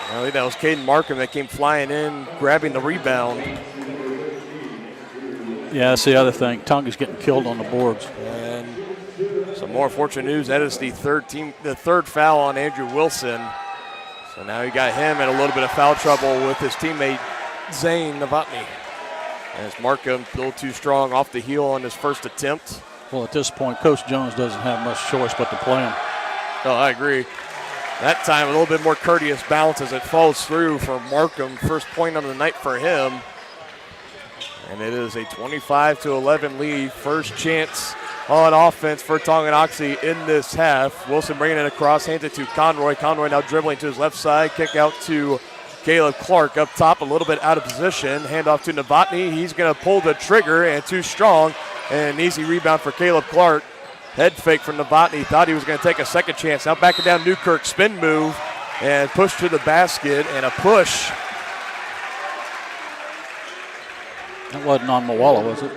I think that was Caden Markham that came flying in, grabbing the rebound. Yeah, that's the other thing. Tongi's getting killed on the boards. And some more fortunate news. That is the third foul on Andrew Wilson. So now you got him in a little bit of foul trouble with his teammate Zane Novotny. As Markham a little too strong off the heel on his first attempt. Well, at this point, Coach Jones doesn't have much choice but to play him. Oh, I agree. That time a little bit more courteous bounce as it falls through for Markham. First point on the night for him. And it is a 25-11 lead. First chance on offense for Tonganoxie in this half. Wilson bringing it across, hands it to Conroy. Conroy now dribbling to his left side. Kick out to Caleb Clark up top, a little bit out of position. Hand off to Novotny. He's going to pull the trigger, and too strong. And an easy rebound for Caleb Clark. Head fake from Novotny. Thought he was going to take a second chance. Now backing down Newkirk, spin move, and push to the basket, and a push. That wasn't on Moala, was it?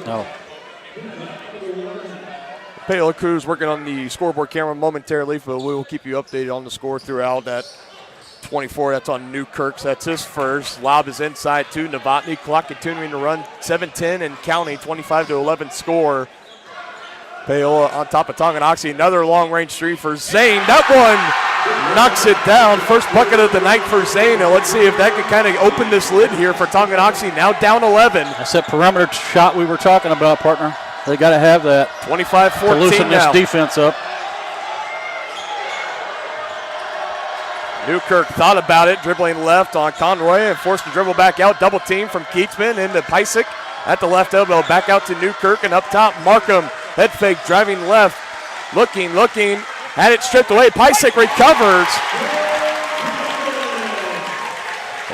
No. Paola Cruz working on the scoreboard camera momentarily, but we will keep you updated on the score throughout. That 24, that's on Newkirk. That's his first. Lob is inside to Novotny. Clock continuing to run, 7-10 and counting, 25-11 score. Paola on top of Tonganoxie. Another long-range three for Zane. That one knocks it down. First bucket of the night for Zane. And let's see if that can kind of open this lid here for Tonganoxie. Now down 11. That's that perimeter shot we were talking about, partner. They got to have that. 25-14 to loosen now. this defense up. Newkirk thought about it, dribbling left on Conroy and forced to dribble back out. Double team from Keatsman into Pysick at the left elbow. Back out to Newkirk and up top, Markham. Head fake, driving left. Looking. Had it stripped away. Pysick recovers.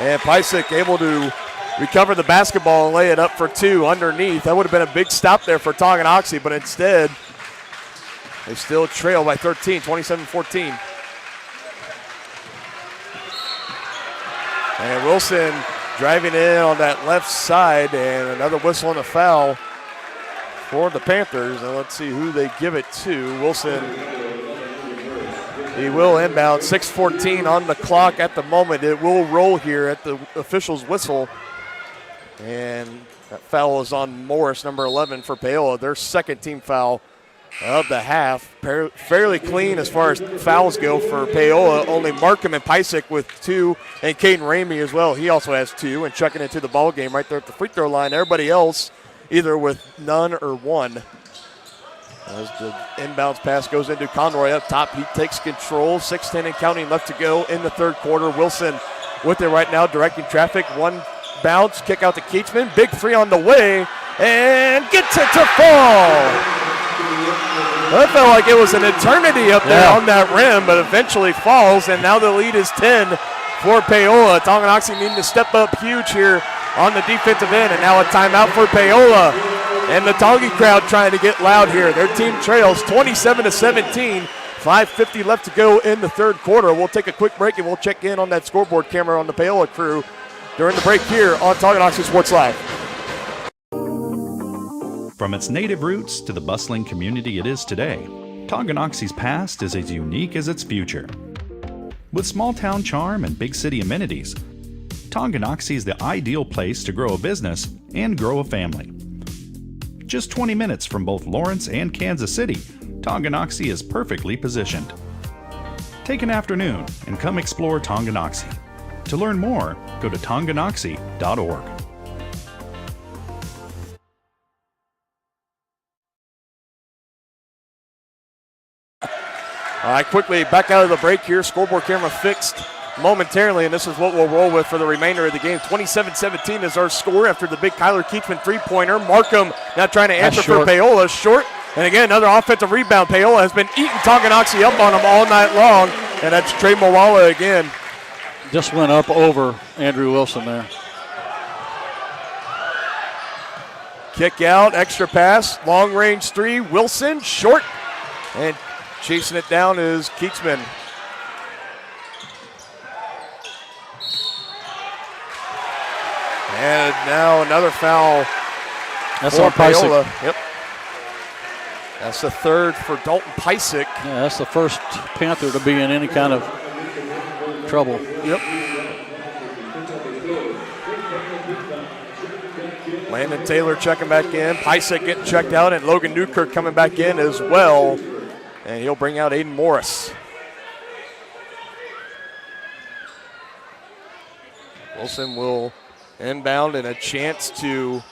And Pysick able to recover the basketball and lay it up for two underneath. That would have been a big stop there for Tonganoxie, but instead, they still trail by 13, 27-14. And Wilson driving in on that left side, and another whistle and a foul for the Panthers. And let's see who they give it to. Wilson, he will inbound. 6:14 on the clock at the moment. It will roll here at the official's whistle. And that foul is on Morris, number 11 for Paola. Their second team foul of the half. Fairly clean as far as fouls go for Paola. Only Markham and Pysick with two, and Caden Ramey as well. He also has two, and checking into the ball game right there at the free throw line. Everybody else either with none or one. As the inbounds pass goes into Conroy up top, he takes control. 6:10 and counting left to go in the third quarter. Wilson with it right now, directing traffic. One bounce, kick out to Keatsman. Big three on the way, and gets it to fall. That felt like it was an eternity up there on that rim, but eventually falls, and now the lead is 10 for Paola. Tonganoxie needing to step up huge here on the defensive end, and now a timeout for Paola. And the Tongi crowd trying to get loud here. Their team trails 27-17. 5:50 left to go in the third quarter. We'll take a quick break, and we'll check in on that scoreboard camera on the Paola crew during the break here on Tonganoxie Sports Live. From its native roots to the bustling community it is today, Tonganoxie's past is as unique as its future. With small-town charm and big city amenities, Tonganoxie is the ideal place to grow a business and grow a family. Just 20 minutes from both Lawrence and Kansas City, Tonganoxie is perfectly positioned. Take an afternoon and come explore Tonganoxie. To learn more, go to tonganoxie.org. All right, quickly back out of the break here. Scoreboard camera fixed momentarily, and this is what we'll roll with for the remainder of the game. 27-17 is our score after the big Kyler Keatsman three-pointer. Markham now trying to answer for Paola. Short, and again, another offensive rebound. Paola has been eating Tonganoxie up on them all night long, and that's Trey Moala again. Just went up over Andrew Wilson there. Kick out, extra pass, long-range three. Wilson, short, and chasing it down is Keatsman. And now another foul. That's for on Paola. Pysick. Yep. That's the third for Dalton Pysick. Yeah, that's the first Panther to be in any kind of trouble. Yep. Landon Taylor checking back in. Pysick getting checked out, and Logan Newkirk coming back in as well. And he'll bring out Aiden Morris. Wilson will inbound and a chance to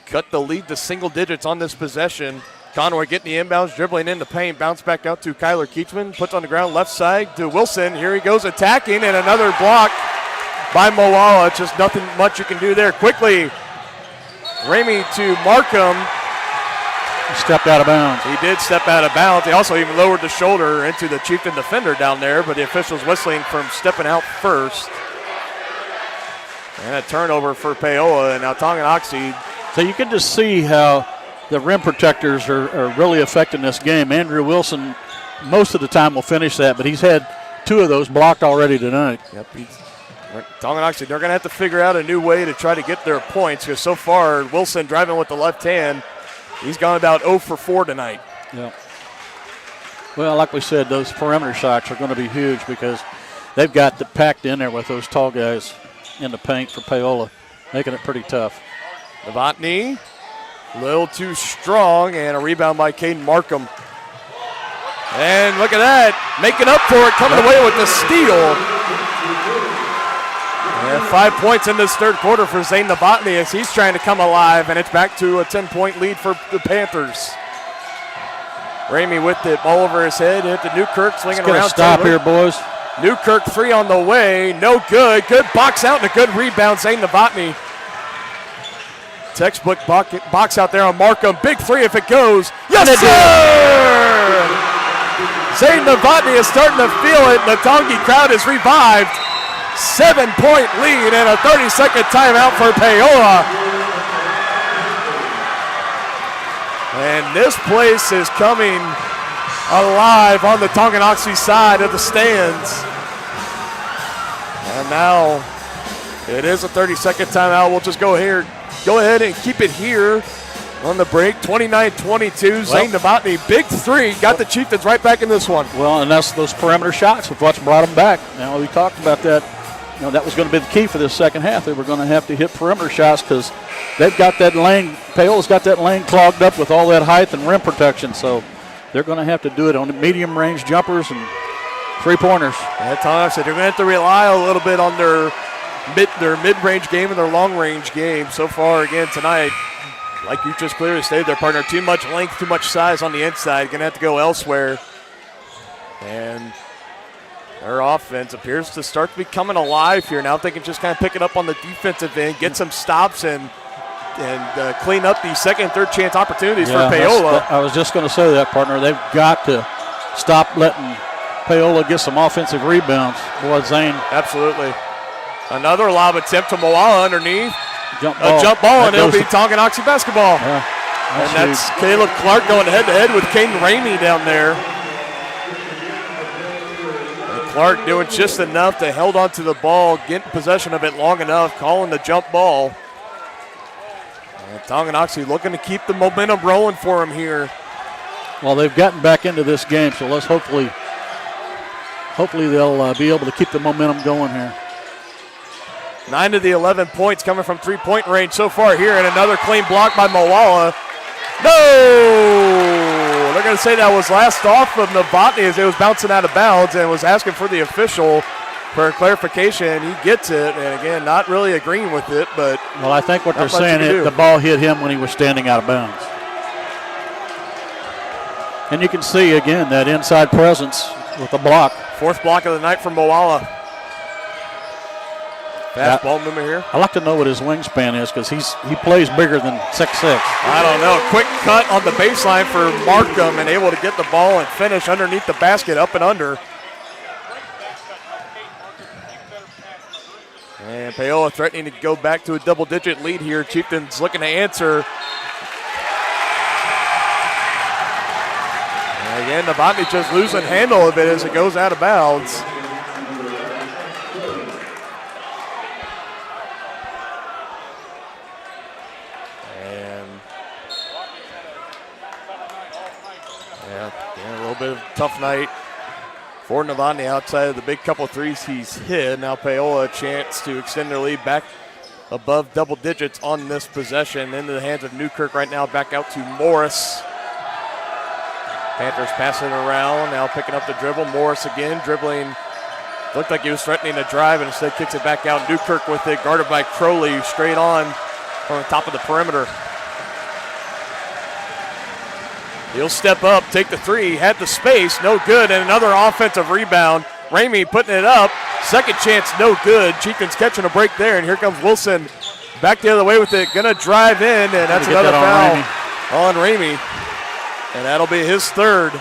cut the lead to single digits on this possession. Conroy getting the inbounds, dribbling in the paint, bounce back out to Kyler Keatsman, puts on the ground left side to Wilson. Here he goes attacking, and another block by Moala. Just nothing much you can do there. Quickly, Ramey to Markham. He stepped out of bounds. He did step out of bounds. He also even lowered the shoulder into the Chieftain defender down there, but the official's whistling from stepping out first. And a turnover for Paola, and now Tonganoxie. So you can just see how the rim protectors are really affecting this game. Andrew Wilson, most of the time, will finish that, but he's had two of those blocked already tonight. Yep. Tonganoxie, they're going to have to figure out a new way to try to get their points, because so far, Wilson driving with the left hand, he's gone about 0 for 4 tonight. Yeah. Well, like we said, those perimeter shots are going to be huge because they've got the packed in there with those tall guys in the paint for Paola, making it pretty tough. Novotny A little too strong, and a rebound by Caden Markham. And look at that, making up for it, coming away with the steal. And 5 points in this third quarter for Zane Novotny as he's trying to come alive, and it's back to a 10-point lead for the Panthers. Ramey with it, ball over his head, hit the Newkirk, slinging around. Stop here, boys. Newkirk 3 on the way, no good. Good box out and a good rebound, Zane Novotny. Textbook box out there on Markham. Big 3 if it goes. Yes, sir! Zane Novotny is starting to feel it. The Tongi crowd is revived. 7-point lead and a 30-second timeout for Paola. And this place is coming alive on the Tonganoxie side of the stands. And now it is a 30-second timeout. We'll just go ahead and keep it here on the break. 29-22, Zane Novotny, big 3, got the Chieftains right back in this one. Well, and that's those perimeter shots of what's brought them back. Now, we talked about that. That was going to be the key for this second half. They were going to have to hit perimeter shots because they've got that lane. Paola's got that lane clogged up with all that height and rim protection, so they're going to have to do it on the medium range jumpers and three-pointers. At times, they're going to have to rely a little bit on their mid-range game and their long-range game. So far, again, tonight, like you just clearly stated there, partner, too much length, too much size on the inside. Going to have to go elsewhere. And their offense appears to start to be coming alive here. Now they can just kind of pick it up on the defensive end, get some stops, and clean up these second and third chance opportunities for Paola. I was just going to say that, partner. They've got to stop letting Paola get some offensive rebounds. Boy, Zane. Absolutely. Another lob attempt to Moala underneath. Jump ball, and it'll be Tonganoxie basketball. Yeah, and that's Caleb Clark going head-to-head with Caden Ramey down there. Clark doing just enough to hold on to the ball, getting possession of it long enough, calling the jump ball. And Tonganoxie looking to keep the momentum rolling for him here. Well, they've gotten back into this game, so let's hopefully they'll be able to keep the momentum going here. 9 of the 11 points coming from three-point range so far here, and another clean block by Moala. No! They're going to say that was last off of Novotny as it was bouncing out of bounds and was asking for the official for clarification. He gets it, and again, not really agreeing with it, but. Well, I think what they're saying is the ball hit him when he was standing out of bounds. And you can see, again, that inside presence with the block. 4th block of the night from Moala. Fast ball movement here. I like to know what his wingspan is because he plays bigger than 6'6". I don't know. Quick cut on the baseline for Markham and able to get the ball and finish underneath the basket, up and under. And Paola threatening to go back to a double-digit lead here. Chieftains looking to answer. And again, Novotny just losing handle of it as it goes out of bounds. Bit of a tough night for Novotny outside of the big couple threes he's hit. Now Paola a chance to extend their lead back above double digits on this possession. Into the hands of Newkirk right now, back out to Morris. Panthers passing it around, now picking up the dribble. Morris again dribbling. Looked like he was threatening to drive and instead kicks it back out. Newkirk with it, guarded by Crowley, straight on from the top of the perimeter. He'll step up, take the 3, had the space, no good, and another offensive rebound. Ramey putting it up, second chance, no good. Chieftains catching a break there, and here comes Wilson back the other way with it, gonna drive in, and that's another foul on Ramey. And that'll be his 3rd.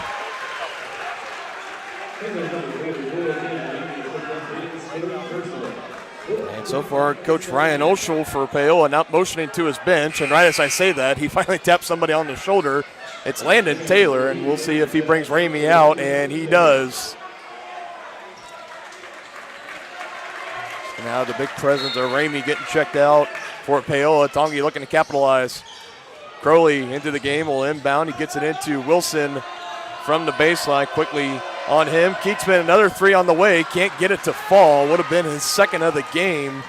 And so far, Coach Ryan Oshel for Paola not motioning to his bench, and right as I say that, he finally taps somebody on the shoulder. It's Landon Taylor, and we'll see if he brings Ramey out, and he does. And now the big presence of Ramey getting checked out for Paola. Tongi looking to capitalize. Crowley into the game, will inbound. He gets it into Wilson from the baseline, quickly on him. Keatsman, another 3 on the way. Can't get it to fall. Would have been his 2nd of the game.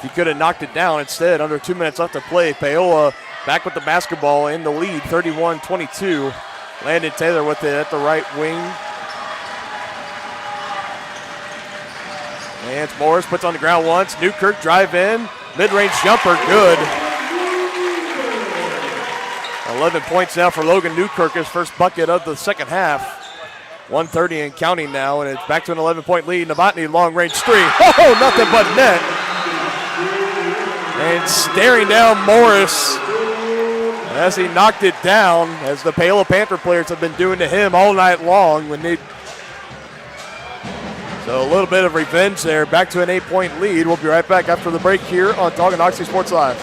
He could have knocked it down instead. Under 2 minutes left to play. Paola back with the basketball in the lead, 31-22. Landon Taylor with it at the right wing. And Morris puts on the ground once. Newkirk drive in. Mid-range jumper, good. 11 points now for Logan Newkirk, his first bucket of the second half. 1:30 and counting now, and it's back to an 11-point lead. Novotny long-range three. Oh, nothing but net. And staring down Morris as he knocked it down, as the Paola Panther players have been doing to him all night long. So a little bit of revenge there. Back to an 8-point lead. We'll be right back after the break here on Tonganoxie Sports Live.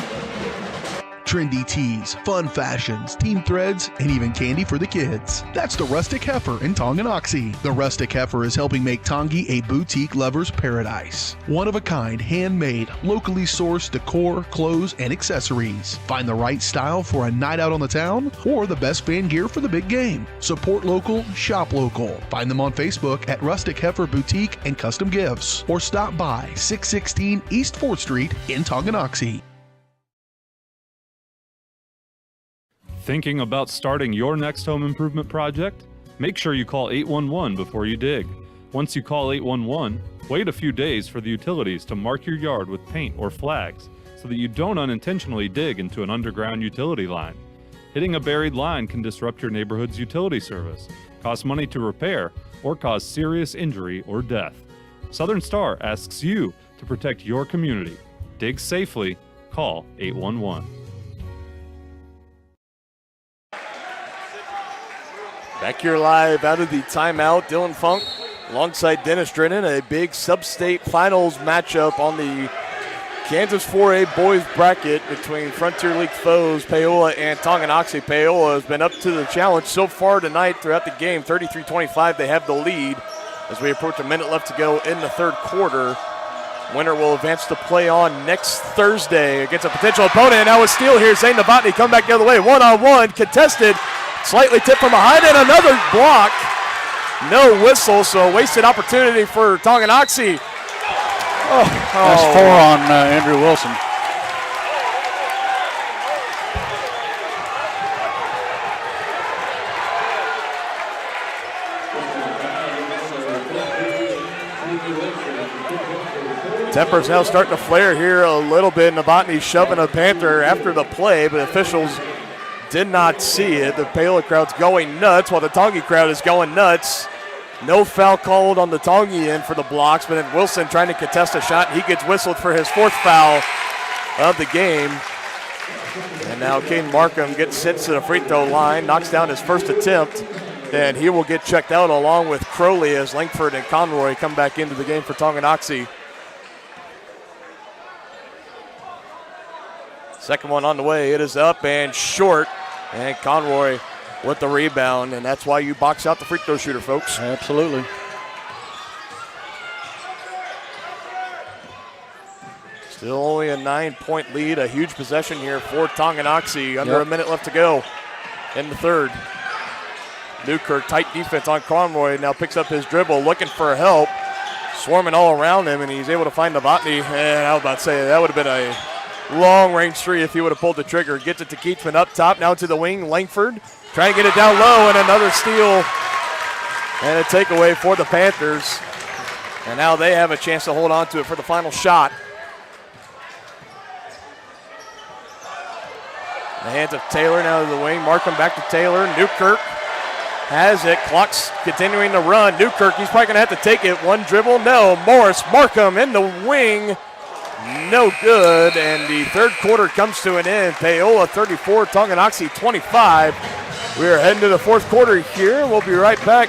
Trendy tees, fun fashions, team threads, and even candy for the kids. That's the Rustic Heifer in Tonganoxie. The Rustic Heifer is helping make Tongi a boutique lover's paradise. One-of-a-kind, handmade, locally sourced decor, clothes, and accessories. Find the right style for a night out on the town or the best fan gear for the big game. Support local, shop local. Find them on Facebook at Rustic Heifer Boutique and Custom Gifts, or stop by 616 East 4th Street in Tonganoxie. Thinking about starting your next home improvement project? Make sure you call 811 before you dig. Once you call 811, wait a few days for the utilities to mark your yard with paint or flags so that you don't unintentionally dig into an underground utility line. Hitting a buried line can disrupt your neighborhood's utility service, cost money to repair, or cause serious injury or death. Southern Star asks you to protect your community. Dig safely. Call 811. Back here live out of the timeout, Dylan Funk alongside Dennis Drennan, a big sub-state finals matchup on the Kansas 4A boys bracket between Frontier League foes Paola and Tonganoxie. Paola has been up to the challenge so far tonight throughout the game. 33-25, they have the lead as we approach a minute left to go in the third quarter. Winner will advance to play on next Thursday against a potential opponent. Now a steal here, Zane Novotny come back the other way. One-on-one, contested. Slightly tipped from behind, and another block. No whistle, so a wasted opportunity for Tonganoxie. That's 4 on Andrew Wilson. Tempers now starting to flare here a little bit. Novotny shoving a Panther after the play, but officials did not see it. The Paola crowd's going nuts while the Tongi crowd is going nuts. No foul called on the Tongi end for the blocks, but then Wilson trying to contest a shot. He gets whistled for his 4th foul of the game. And now Caden Markham gets sent to the free throw line, knocks down his first attempt, and he will get checked out along with Crowley as Langford and Conroy come back into the game for Tonganoxie. Second one on the way. It is up and short. And Conroy with the rebound. And that's why you box out the free throw shooter, folks. Absolutely. Still only a 9-point lead. A huge possession here for Tonganoxie. Under a minute left to go in the third. Newkirk, tight defense on Conroy. Now picks up his dribble, looking for help. Swarming all around him, and he's able to find Novotny. And I was about to say, that would have been a long-range three if he would have pulled the trigger. Gets it to Keachman up top, now to the wing. Langford trying to get it down low, and another steal and a takeaway for the Panthers. And now they have a chance to hold on to it for the final shot. The hands of Taylor now to the wing. Markham back to Taylor. Newkirk has it. Clock's continuing to run. Newkirk, he's probably going to have to take it. One dribble, no. Morris, Markham in the wing. No good, and the third quarter comes to an end. Paola 34, Tonganoxie 25. We are heading to the fourth quarter here. We'll be right back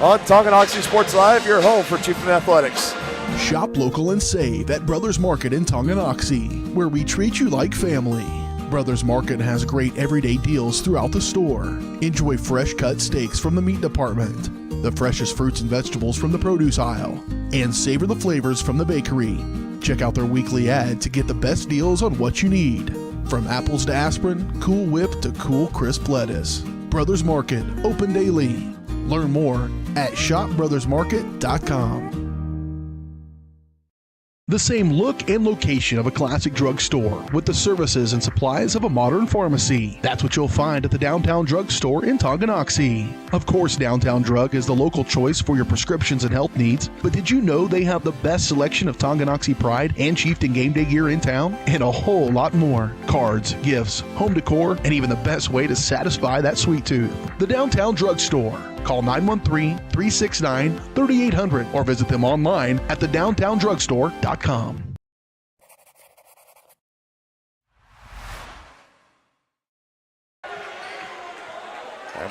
on Tonganoxie Sports Live, your home for Chieftains Athletics. Shop local and save at Brothers Market in Tonganoxie, where we treat you like family. Brothers Market has great everyday deals throughout the store. Enjoy fresh cut steaks from the meat department, the freshest fruits and vegetables from the produce aisle, and savor the flavors from the bakery. Check out their weekly ad to get the best deals on what you need. From apples to aspirin, Cool Whip to cool crisp lettuce. Brothers Market, open daily. Learn more at shopbrothersmarket.com. The same look and location of a classic drugstore with the services and supplies of a modern pharmacy. That's what you'll find at the Downtown Drug Store in Tonganoxie. Of course, Downtown Drug is the local choice for your prescriptions and health needs, but did you know they have the best selection of Tonganoxie Pride and Chieftain game day gear in town? And a whole lot more. Cards, gifts, home decor, and even the best way to satisfy that sweet tooth. The Downtown Drug Store. Call 913-369-3800 or visit them online at thedowntowndrugstore.com.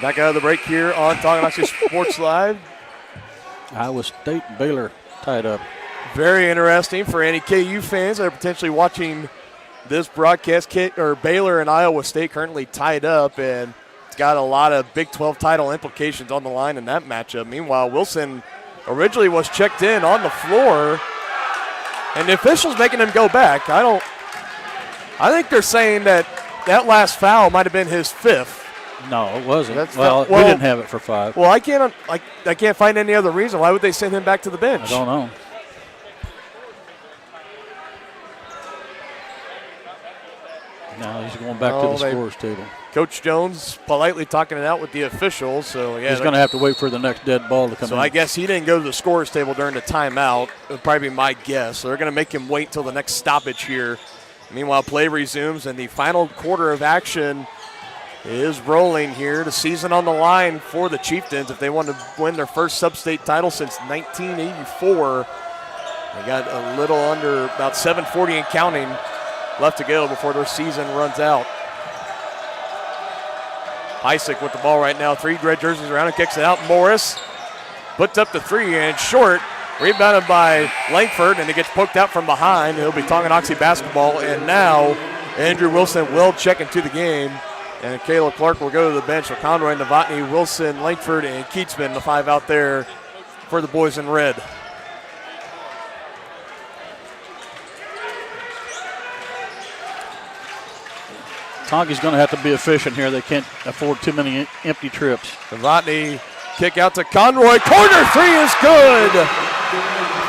Back out of the break here on Tonganoxie Sports Live. Iowa State and Baylor tied up. Very interesting for any KU fans that are potentially watching this broadcast. Baylor and Iowa State currently tied up, and it's got a lot of Big 12 title implications on the line in that matchup. Meanwhile, Wilson originally was checked in on the floor, and the officials making him go back. I think they're saying that last foul might have been his fifth. No, it wasn't. We didn't have it for 5. Well, I can't find any other reason. Why would they send him back to the bench? I don't know. Now he's going back to the scorer's table. Coach Jones politely talking it out with the officials. So yeah, he's going to have to wait for the next dead ball to come in. So I guess he didn't go to the scorer's table during the timeout. It would probably be my guess. So they're going to make him wait till the next stoppage here. Meanwhile, play resumes, and the final quarter of action is rolling here. The season on the line for the Chieftains if they want to win their first sub-state title since 1984. They got a little under about 7:40 and counting left to go before their season runs out. Isaac with the ball right now. 3 red jerseys around and kicks it out. Morris puts up the 3 and short. Rebounded by Langford, and it gets poked out from behind. It'll be Tonganoxie basketball, and now Andrew Wilson will check into the game. And Kayla Clark will go to the bench. So Conroy, Novotny, Wilson, Langford, and Keatsman, the 5 out there for the boys in red. Tongi's going to have to be efficient here. They can't afford too many empty trips. Novotny, kick out to Conroy. Corner 3 is good.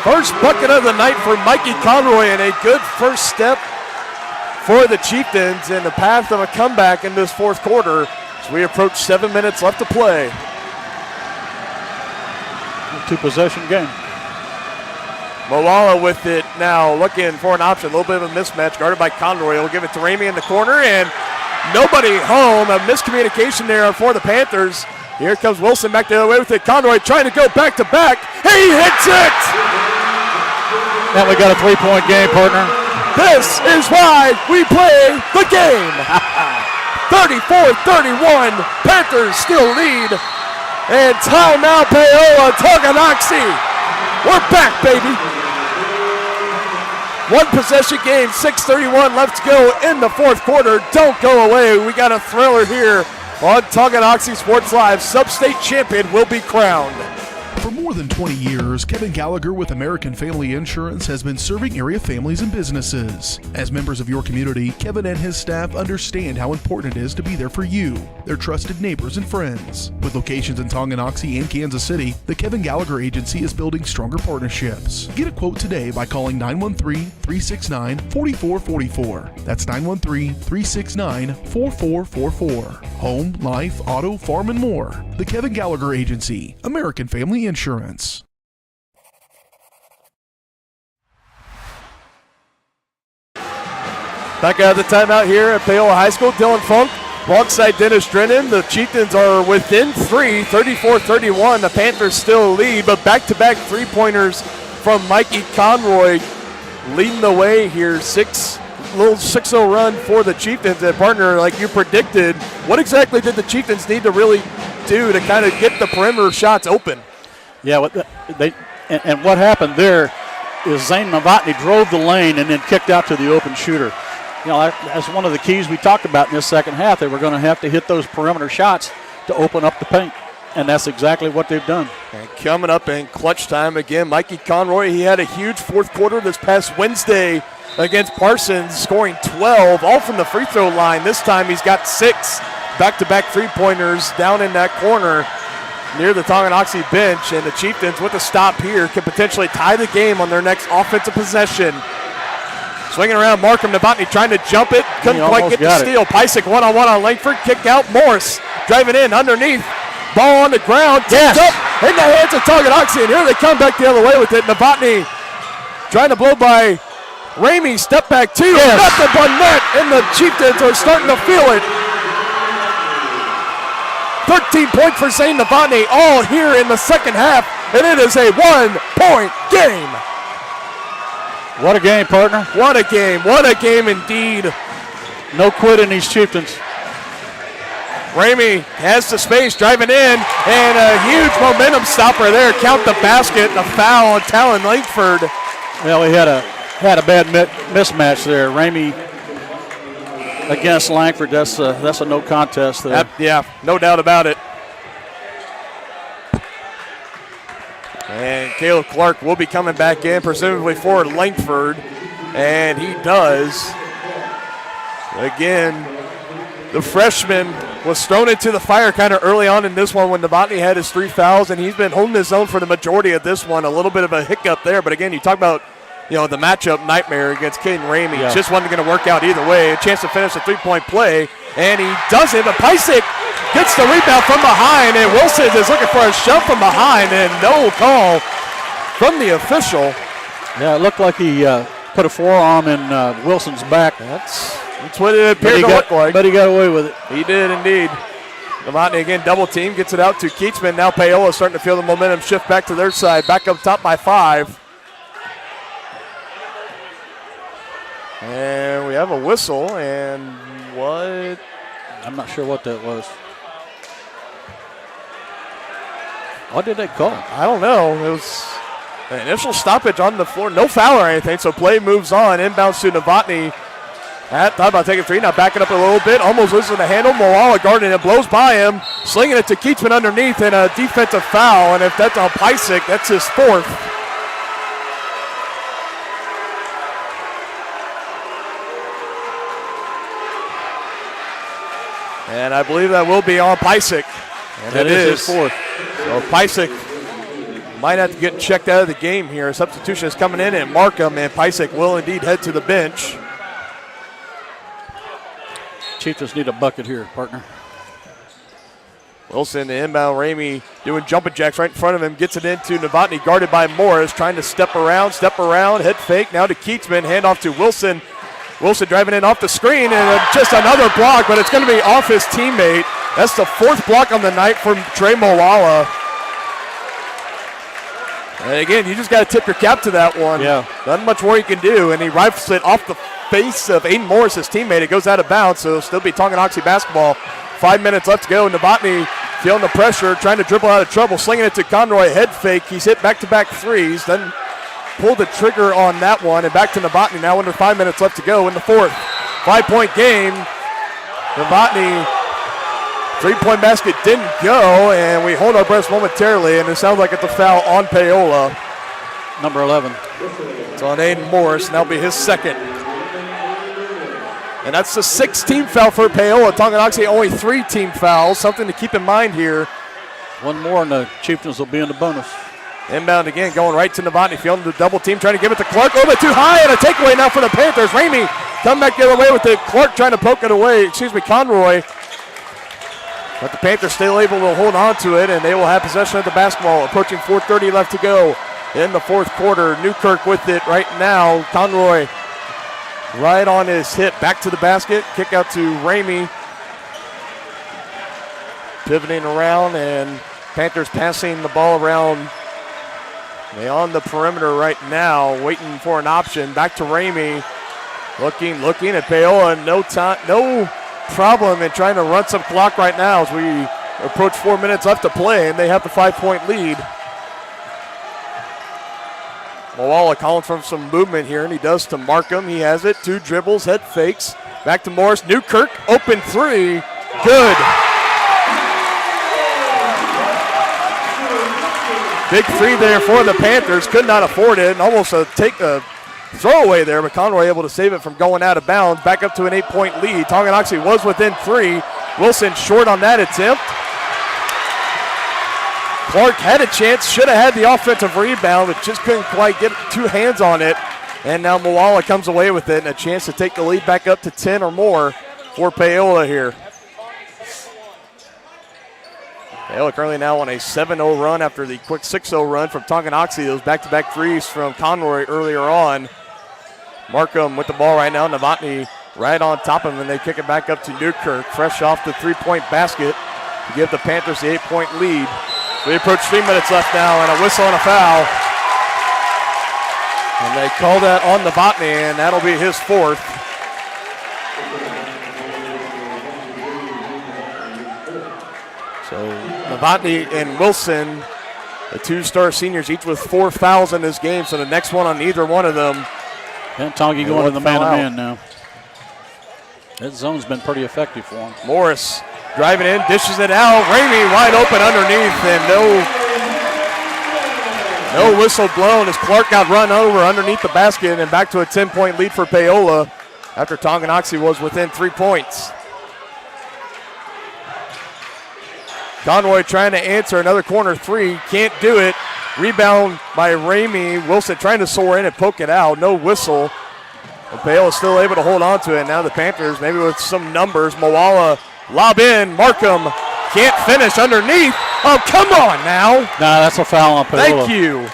First bucket of the night for Mikey Conroy, and a good first step for the Chieftains in the path of a comeback in this fourth quarter as we approach 7 minutes left to play. 2-possession game. Paola with it now, looking for an option. A little bit of a mismatch, guarded by Conroy. He'll give it to Ramey in the corner, and nobody home. A miscommunication there for the Panthers. Here comes Wilson back the other way with it. Conroy trying to go back-to-back. He hits it! Now we got a 3-point game, partner. This is why we play the game. 34-31, Panthers still lead. And timeout, Paola, Tonganoxie. We're back, baby. 1-possession game, 6:31 left to go in the fourth quarter. Don't go away. We got a thriller here on Tonganoxie Sports Live. Sub-state champion will be crowned. For more than 20 years, Kevin Gallagher with American Family Insurance has been serving area families and businesses. As members of your community, Kevin and his staff understand how important it is to be there for you, their trusted neighbors and friends. With locations in Tonganoxie and Kansas City, the Kevin Gallagher Agency is building stronger partnerships. Get a quote today by calling 913-369-4444. That's 913-369-4444. Home, life, auto, farm, and more. The Kevin Gallagher Agency, American Family Insurance. Back out of the timeout here at Paola High School. Dylan Funk alongside Dennis Drennan. The Chieftains are within 3, 34-31. The Panthers still lead, but back-to-back three-pointers from Mikey Conroy leading the way here. Little 6-0 run for the Chieftains. And partner, like you predicted, what exactly did the Chieftains need to really do to kind of get the perimeter shots open? Yeah, what happened there is Zane Novotny drove the lane and then kicked out to the open shooter. You know, that's one of the keys we talked about in this second half. They were going to have to hit those perimeter shots to open up the paint, and that's exactly what they've done. And coming up in clutch time again, Mikey Conroy, he had a huge fourth quarter this past Wednesday against Parsons, scoring 12, all from the free throw line. This time he's got 6 back-to-back three-pointers down in that corner. near the Tonganoxie bench, and the Chieftains with a stop here can potentially tie the game on their next offensive possession. Swinging around, Markham Novotny trying to jump it. Couldn't quite get the steal. Pysick one-on-one on Langford. Kick out. Morris driving in underneath. Ball on the ground. Tipped up in the hands of Tonganoxie, and here they come back the other way with it. Novotny trying to blow by Ramey. Step back two. Nothing but net, and the Chieftains are starting to feel it. 13 points for St. Novotny all here in the second half, and it is a 1-point game. What a game, partner. What a game. What a game indeed. No quit in these Chieftains. Ramey has the space, driving in, and a huge momentum stopper there. Count the basket, and a foul on Talon Langford. Well, we had a bad mismatch there. Ramey against Langford, that's a no contest there. Yeah, no doubt about it. And Caleb Clark will be coming back in, presumably for Langford, and he does. Again, the freshman was thrown into the fire kind of early on in this one when Novotny had his 3 fouls, and he's been holding his own for the majority of this one. A little bit of a hiccup there, but again, you talk about the matchup nightmare against Caden Ramey. Yeah. Just wasn't going to work out either way. A chance to finish a 3-point play, and he does it, but Pysick gets the rebound from behind, and Wilson is looking for a shove from behind, and no call from the official. Yeah, it looked like he put a forearm in Wilson's back. That's what it appeared to look like. But he got away with it. He did indeed. Novotny again double team, gets it out to Keatsman. Now Paola starting to feel the momentum shift back to their side. Back up top by 5. And we have a whistle, and what? I'm not sure what that was. What did they call? I don't know. It was an initial stoppage on the floor. No foul or anything, so play moves on. Inbounds to Novotny. Thought about taking 3, now backing up a little bit. Almost losing the handle. Moala guarding it, blows by him. Slinging it to Keatsman underneath, and a defensive foul. And if that's on Pysick, that's his 4th. And I believe that will be on Pysick. And it is his 4th. So Pysick might have to get checked out of the game here. Substitution is coming in, and Markham and Pysick will indeed head to the bench. Chieftains need a bucket here, partner. Wilson, the inbound. Ramey doing jumping jacks right in front of him. Gets it into Novotny, guarded by Morris. Trying to step around, head fake. Now to Keatsman, handoff to Wilson. Wilson driving in off the screen, and just another block, but it's going to be off his teammate. That's the 4th block on the night from Trey Moala. And again, you just got to tip your cap to that one. Yeah. Not much more you can do, and he rifles it off the face of Aiden Morris, his teammate. It goes out of bounds, so it'll still be Tonganoxie basketball. 5 minutes left to go. Novotny feeling the pressure, trying to dribble out of trouble, slinging it to Conroy, head fake. He's hit back-to-back 3s, then pulled the trigger on that one, and back to Novotny now under 5 minutes left to go in the 4th. 5-point game. Novotny, 3-point basket didn't go, and we hold our breaths momentarily, and it sounds like it's a foul on Paola. Number 11. It's on Aiden Morris, and that'll be his 2nd. And that's the 6th team foul for Paola. Tonganoxie only 3 team fouls. Something to keep in mind here. One more, and the Chieftains will be in the bonus. Inbound again, going right to Novotny. Feeling the double team, trying to give it to Clark. A little bit too high, and a takeaway now for the Panthers. Ramey come back the other way with it. Clark trying to poke it away. Conroy. But the Panthers still able to hold on to it, and they will have possession of the basketball. Approaching 4:30 left to go in the 4th quarter. Newkirk with it right now. Conroy right on his hip. Back to the basket. Kick out to Ramey. Pivoting around, and Panthers passing the ball around. They on the perimeter right now, waiting for an option. Back to Ramey. Looking at Paola. No problem in trying to run some clock right now as we approach 4 minutes left to play, and they have the 5-point lead. Moala calling for some movement here, and he does to Markham. He has it. 2 dribbles, head fakes. Back to Morris. Newkirk, open 3. Good. Big 3 there for the Panthers. Could not afford it, and almost a throwaway there, but Conroy able to save it from going out of bounds. Back up to an 8-point lead. Tonganoxie was within 3. Wilson short on that attempt. Clark had a chance, should have had the offensive rebound, but just couldn't quite get two hands on it. And now Paola comes away with it and a chance to take the lead back up to 10 or more for Paola here. Paola currently now on a 7-0 run after the quick 6-0 run from Tonganoxie. Those back-to-back threes from Conroy earlier on. Markham with the ball right now. Novotny right on top of him, and they kick it back up to Newkirk. Fresh off the three-point basket to give the Panthers the 8-point lead. We approach 3 minutes left now, and a whistle and a foul. And they call that on Novotny, and that'll be his fourth. So Novotny and Wilson, the two-star seniors, each with 4 fouls in this game. So the next one on either one of them. And Tongi going to the man-to-man now. That zone's been pretty effective for him. Morris driving in, dishes it out. Ramey wide open underneath, and no whistle blown as Clark got run over underneath the basket, and back to a 10-point lead for Paola after Tonganoxie was within 3 points. Conroy trying to answer another corner three, can't do it. Rebound by Ramey. Wilson trying to soar in and poke it out, no whistle. But Paola still able to hold on to it. Now the Panthers, maybe with some numbers. Moala lob in. Markham can't finish underneath. Oh, come on now. Nah, that's a foul on Paola. Thank you.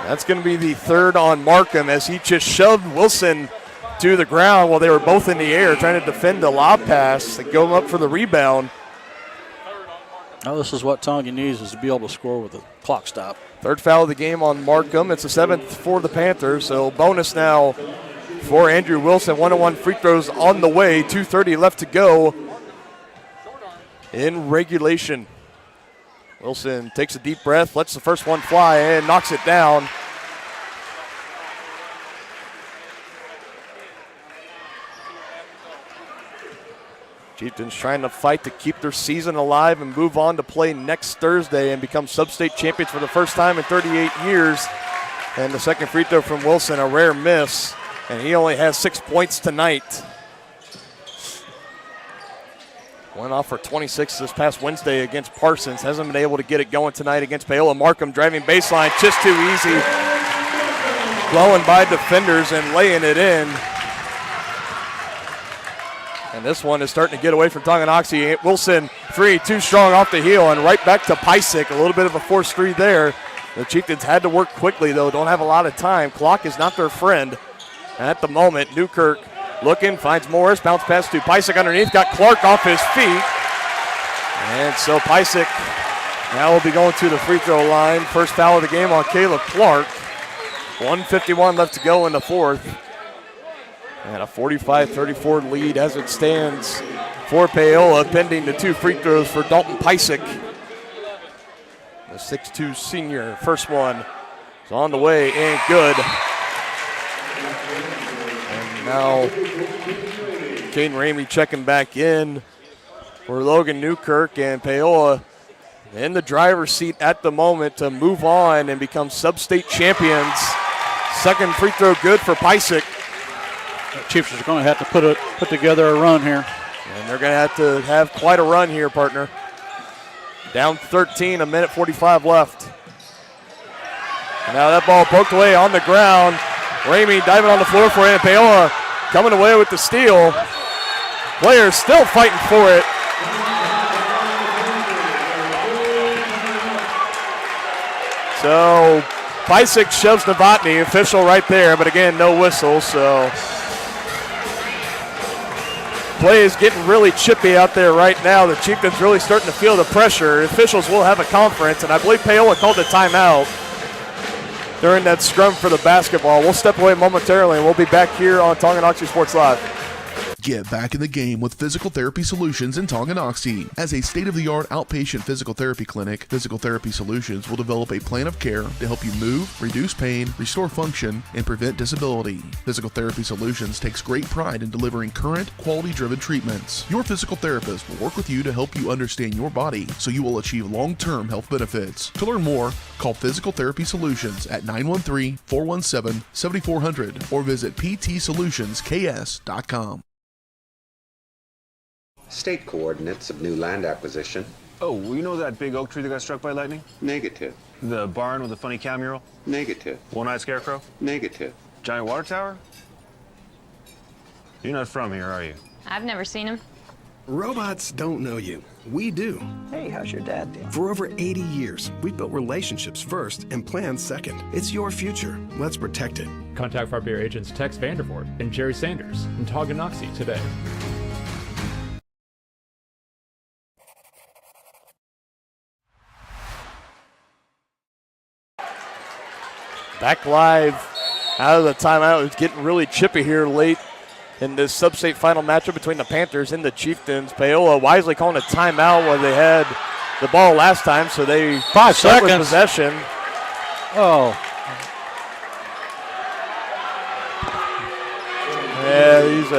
That's going to be the third on Markham as he just shoved Wilson to the ground while they were both in the air trying to defend the lob pass. They go up for the rebound. Now this is what Tongi needs, is to be able to score with a clock stop. Third foul of the game on Markham. It's the 7th for the Panthers. So bonus now for Andrew Wilson. 1-on-1 free throws on the way. 2:30 left to go in regulation. Wilson takes a deep breath, lets the first one fly, and knocks it down. Chieftains trying to fight to keep their season alive and move on to play next Thursday and become sub-state champions for the first time in 38 years. And the second free throw from Wilson, a rare miss, and he only has 6 points tonight. Went off for 26 this past Wednesday against Parsons. Hasn't been able to get it going tonight against Paola. Markham driving baseline, just too easy. Blowing by defenders and laying it in. And this one is starting to get away from Tonganoxie. Wilson, three, too strong off the heel, and right back to Pysick. A little bit of a forced three there. The Chieftains had to work quickly, though. Don't have a lot of time. Clock is not their friend at the moment. Newkirk looking, finds Morris. Bounce pass to Pysick underneath. Got Clark off his feet. And so Pysick now will be going to the free throw line. First foul of the game on Caleb Clark. 1:51 left to go in the fourth. And a 45-34 lead as it stands for Paola, pending the 2 free throws for Dalton Pysick. The 6'2 senior. First one is on the way and good. And now Caden Ramey checking back in for Logan Newkirk, and Paola in the driver's seat at the moment to move on and become sub-state champions. Second free throw good for Pysick. Chiefs are going to have to put together a run here. And they're going to have quite a run here, partner. Down 13, 1:45 left. And now that ball poked away on the ground. Ramey diving on the floor for it. Paola coming away with the steal. Players still fighting for it. So Pysick shoves Novotny, official right there, but again, no whistle, so play is getting really chippy out there right now. The Chieftains really starting to feel the pressure. Officials will have a conference, and I believe Paola called a timeout during that scrum for the basketball. We'll step away momentarily, and we'll be back here on Tonganoxie Sports Live. Get back in the game with Physical Therapy Solutions in Tonganoxie. As a state-of-the-art outpatient physical therapy clinic, Physical Therapy Solutions will develop a plan of care to help you move, reduce pain, restore function, and prevent disability. Physical Therapy Solutions takes great pride in delivering current, quality-driven treatments. Your physical therapist will work with you to help you understand your body so you will achieve long-term health benefits. To learn more, call Physical Therapy Solutions at 913-417-7400 or visit ptsolutionsks.com. State coordinates of new land acquisition. Oh, you know that big oak tree that got struck by lightning? Negative. The barn with the funny cow mural? Negative. One-eyed scarecrow? Negative. Giant water tower? You're not from here, are you? I've never seen him. Robots don't know you. We do. Hey, how's your dad doing? For over 80 years, we've built relationships first and plans second. It's your future. Let's protect it. Contact Farm Bureau agents Tex Vandervoort and Jerry Sanders in Tonganoxie today. Back live out of the timeout. It's getting really chippy here late in this sub-state final matchup between the Panthers and the Chieftains. Paola wisely calling a timeout where they had the ball last time, so they 5 start with seconds. possession. Oh. Yeah, he's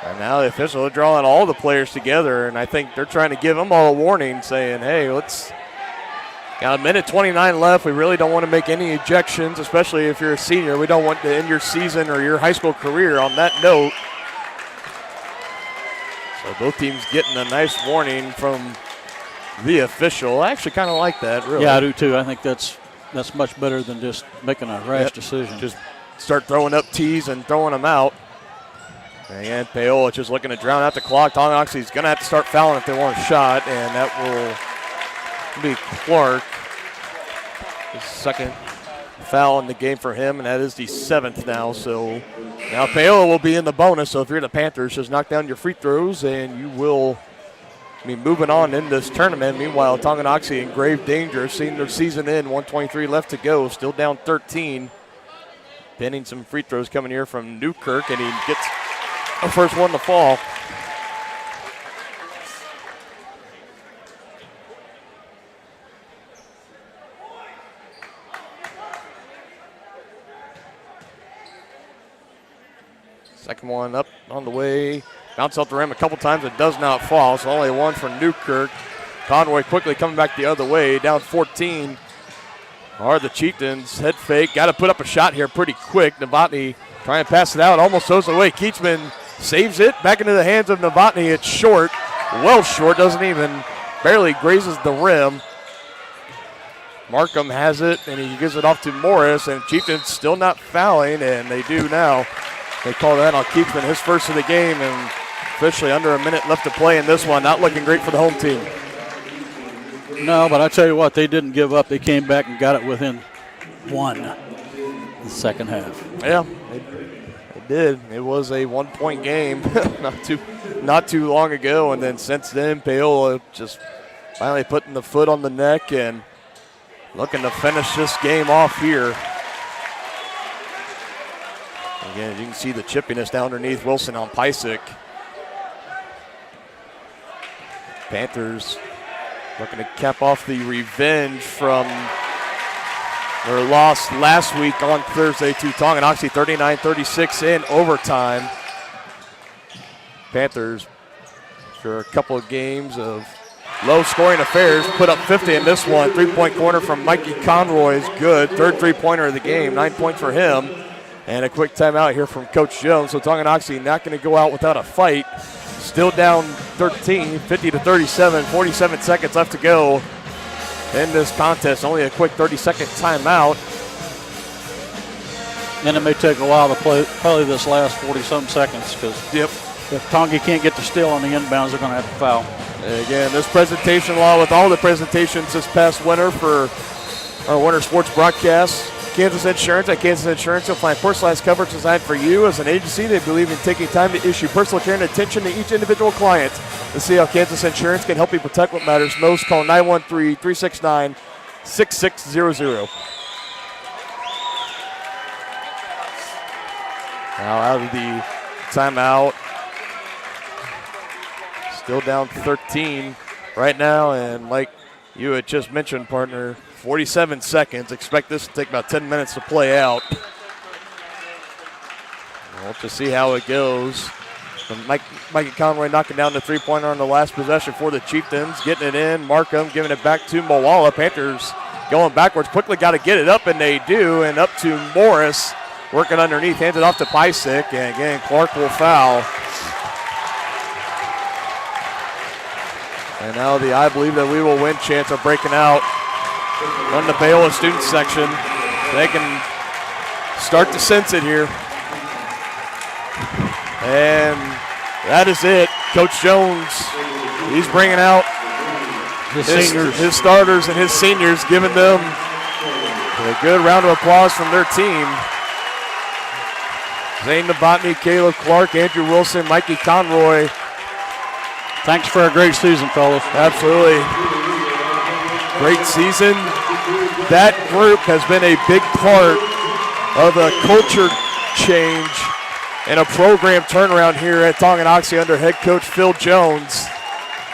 And now the official are drawing all the players together, and I think they're trying to give them all a warning, saying, hey, got a minute 29 left. We really don't want to make any ejections, especially if you're a senior. We don't want to end your season or your high school career on that note. So both teams getting a nice warning from the official. I actually kind of like that, really. Yeah, I do too. I think that's much better than just making a rash decision. Just start throwing up tees and throwing them out. And Paola just looking to drown out the clock. Tonganoxie's going to have to start fouling if they want a shot, and that will be Clark. His second foul in the game for him, and that is the 7th now. So now Paola will be in the bonus, so if you're the Panthers, just knock down your free throws, and you will be moving on in this tournament. Meanwhile, Tonganoxie in grave danger, seeing their season in, 1:23 left to go, still down 13. Pinning some free throws coming here from Newkirk, and he gets the first one to fall. Second one up on the way. Bounce off the rim a couple times. It does not fall, so only one for Newkirk. Conway quickly coming back the other way, down 14. Are the Chieftains. Head fake. Got to put up a shot here pretty quick. Novotny trying to pass it out. Almost throws it away. Keachman saves it. Back into the hands of Novotny. It's short. Well short. Doesn't even. Barely grazes the rim. Markham has it, and he gives it off to Morris. And Chieftains still not fouling, and they do now. They call that on Keachman, his first of the game, and officially under a minute left to play in this one. Not looking great for the home team. No, but I tell you what, they didn't give up. They came back and got it within one in the second half. Yeah, they did. It was a 1-point game not too long ago, and then since then, Paola just finally putting the foot on the neck and looking to finish this game off here. Again, you can see the chippiness down underneath Wilson on Pysick. Panthers looking to cap off the revenge from their loss last week on Thursday to Tonganoxie, 39-36 in overtime. Panthers, after a couple of games of low-scoring affairs, put up 50 in this one. Three-point corner from Mikey Conroy is good. Third three-pointer of the game, 9 points for him. And a quick timeout here from Coach Jones. So Tonganoxie not going to go out without a fight. Still down 13, 50-37, 47 seconds left to go in this contest. Only a quick 30-second timeout. And it may take a while to play this last 40-some seconds because if Tongi can't get the steal on the inbounds, they're going to have to foul. And again, this presentation law with all the presentations this past winter for our winter sports broadcast. Kansas Insurance. At Kansas Insurance, you'll find personalized coverage designed for you. As an agency, they believe in taking time to issue personal care and attention to each individual client. To see how Kansas Insurance can help you protect what matters most, call 913-369-6600. Now out of the timeout. Still down 13 right now, and like you had just mentioned, partner, 47 seconds. Expect this to take about 10 minutes to play out. We'll have to see how it goes. Mikey Conroy knocking down the three-pointer on the last possession for the Chieftains. Getting it in. Markham giving it back to Moala. Panthers going backwards. Quickly got to get it up, and they do. And up to Morris, working underneath. Hands it off to Pysick, and again, Clark will foul. And now the I Believe That We Will Win chants are breaking out on the Paola student section. They can start to sense it here. And that is it. Coach Jones, he's bringing out his starters and his seniors, giving them a good round of applause from their team. Zane Novotny, Caleb Clark, Andrew Wilson, Mikey Conroy. Thanks for a great season, fellas. Absolutely. Great season. That group has been a big part of a culture change and a program turnaround here at Tonganoxie under head coach Phil Jones.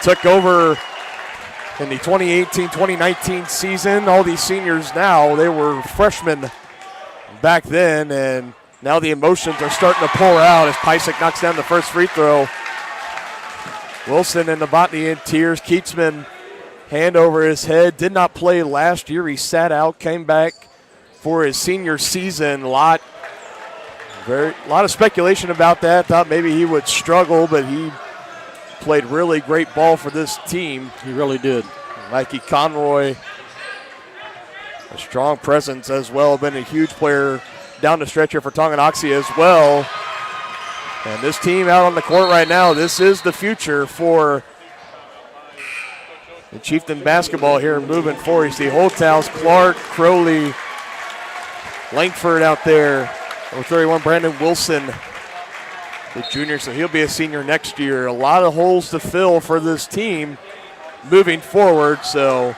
Took over in the 2018-2019 season. All these seniors now, they were freshmen back then, and now the emotions are starting to pour out as Pysick knocks down the first free throw. Wilson and Novotny in tears. Keatsman, hand over his head. Did not play last year. He sat out, came back for his senior season. A lot of speculation about that. Thought maybe he would struggle, but he played really great ball for this team. He really did. Mikey Conroy, a strong presence as well. Been a huge player down the stretch here for Tonganoxie as well. And this team out on the court right now, this is the future for the Chieftain basketball here moving forward. You see Holthouse, Clark, Crowley, Langford out there. Number 31, Brandon Wilson, the junior, so he'll be a senior next year. A lot of holes to fill for this team moving forward. So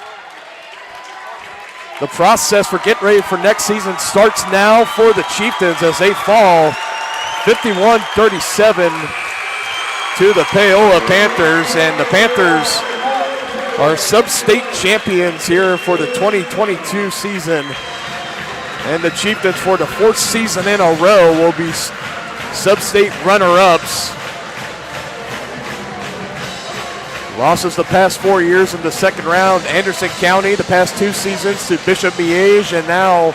the process for getting ready for next season starts now for the Chieftains as they fall 51-37 to the Paola Panthers. And the Panthers are sub-state champions here for the 2022 season. And the Chieftains, for the fourth season in a row, will be sub-state runner-ups. Losses the past 4 years in the second round. Anderson County the past 2 seasons to Bishop Miege, and now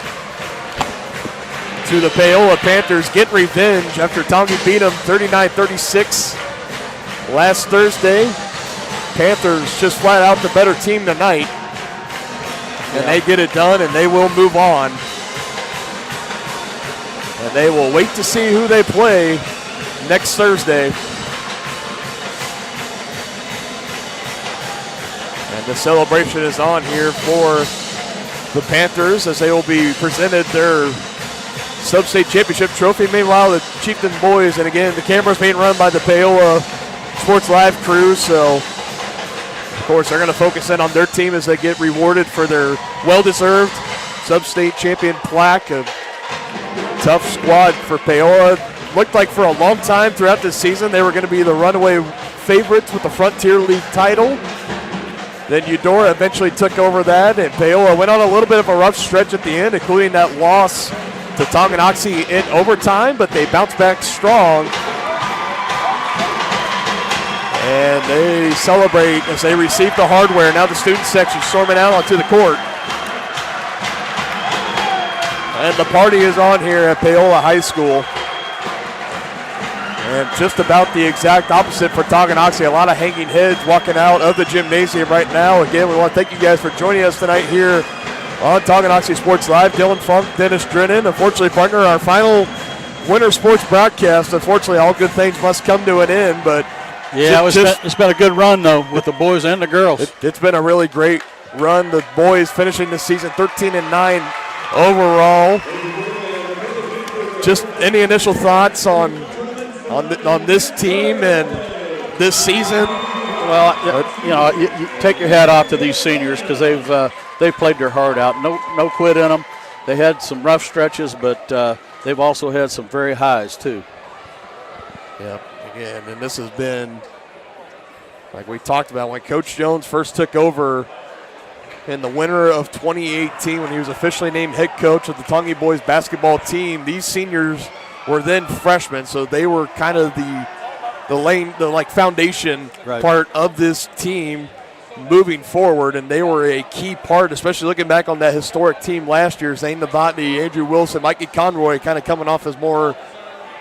to the Paola Panthers. Get revenge after Tongi beat them 39-36 last Thursday. Panthers just flat out the better team tonight. And they get it done, and they will move on. And they will wait to see who they play next Thursday. And the celebration is on here for the Panthers as they will be presented their sub-state championship trophy. Meanwhile, the Chieftain boys, and again, the camera's being run by the Paola Sports Live crew, so of course they're going to focus in on their team as they get rewarded for their well-deserved sub-state champion plaque. A tough squad for Paola. Looked like for a long time throughout this season they were going to be the runaway favorites with the Frontier League title. Then Eudora eventually took over that, and Paola went on a little bit of a rough stretch at the end, including that loss to Tonganoxie in overtime, but they bounced back strong. And they celebrate as they receive the hardware. Now the student section storming out onto the court. And the party is on here at Paola High School. And just about the exact opposite for Tonganoxie. A lot of hanging heads walking out of the gymnasium right now. Again, we want to thank you guys for joining us tonight here on Tonganoxie Sports Live. Dylan Funk, Dennis Drennan, unfortunately, partner, our final winter sports broadcast. Unfortunately, all good things must come to an end, but yeah, it's been a good run, though, with the boys and the girls. It's been a really great run. The boys finishing the season 13-9 overall. Just any initial thoughts on this team and this season? Well, you take your hat off to these seniors because they've played their heart out. No quit in them. They had some rough stretches, but they've also had some very highs too. Yeah, again, and this has been, like we talked about, when Coach Jones first took over in the winter of 2018 when he was officially named head coach of the Tongi boys basketball team. These seniors were then freshmen, so they were kind of the foundation part of this team moving forward, and they were a key part, especially looking back on that historic team last year. Zane Novotny, Andrew Wilson, Mikey Conroy kind of coming off as more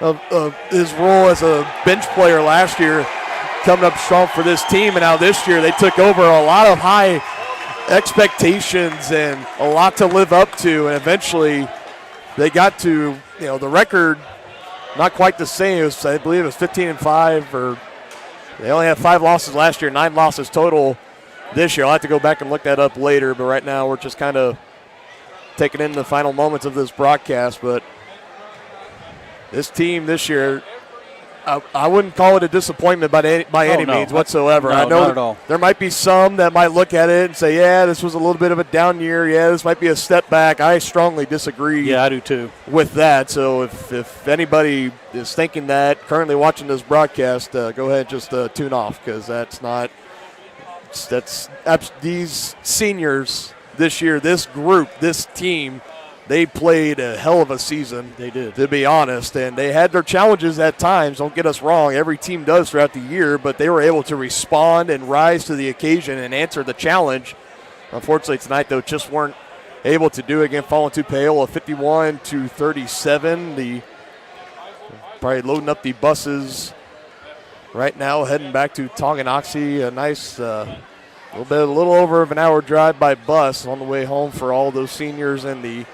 of his role as a bench player last year, coming up strong for this team. And now this year they took over a lot of high expectations and a lot to live up to, and eventually they got to, the record, not quite the same. I believe it was 15-5, or they only had 5 losses last year, 9 losses total this year. I'll have to go back and look that up later, but right now we're just kind of taking in the final moments of this broadcast. But this team this year, I wouldn't call it a disappointment by any means whatsoever. I know not at all. There might be some that might look at it and say, yeah, this was a little bit of a down year. Yeah, this might be a step back. I strongly disagree. Yeah, I do too. With that. So if anybody is thinking that, currently watching this broadcast, go ahead and just tune off, because these seniors this year, this group, this team, they played a hell of a season. They did. To be honest, and they had their challenges at times. Don't get us wrong. Every team does throughout the year, but they were able to respond and rise to the occasion and answer the challenge. Unfortunately, tonight, though, just weren't able to do it. Again, falling to Paola 51-37. Probably loading up the buses right now, heading back to Tonganoxie. A nice a little over of an hour drive by bus on the way home for all those seniors and the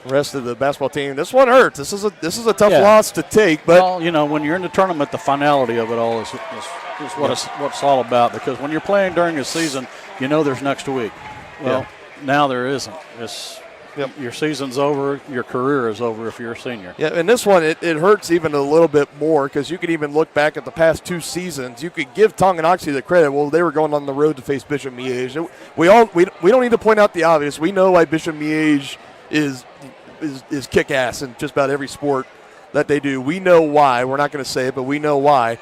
rest of the basketball team. This one hurts. This is a tough loss to take. But when you're in the tournament, the finality of it all is what it's all about. Because when you're playing during the season, there's next week. Well, now there isn't. Your season's over. Your career is over if you're a senior. Yeah, and this one, it hurts even a little bit more, because you could even look back at the past 2 seasons. You could give Tonganoxie the credit. Well, they were going on the road to face Bishop Miege. We don't need to point out the obvious. We know why Bishop Miege is kick-ass in just about every sport that they do. We know why. We're not going to say it, but we know why.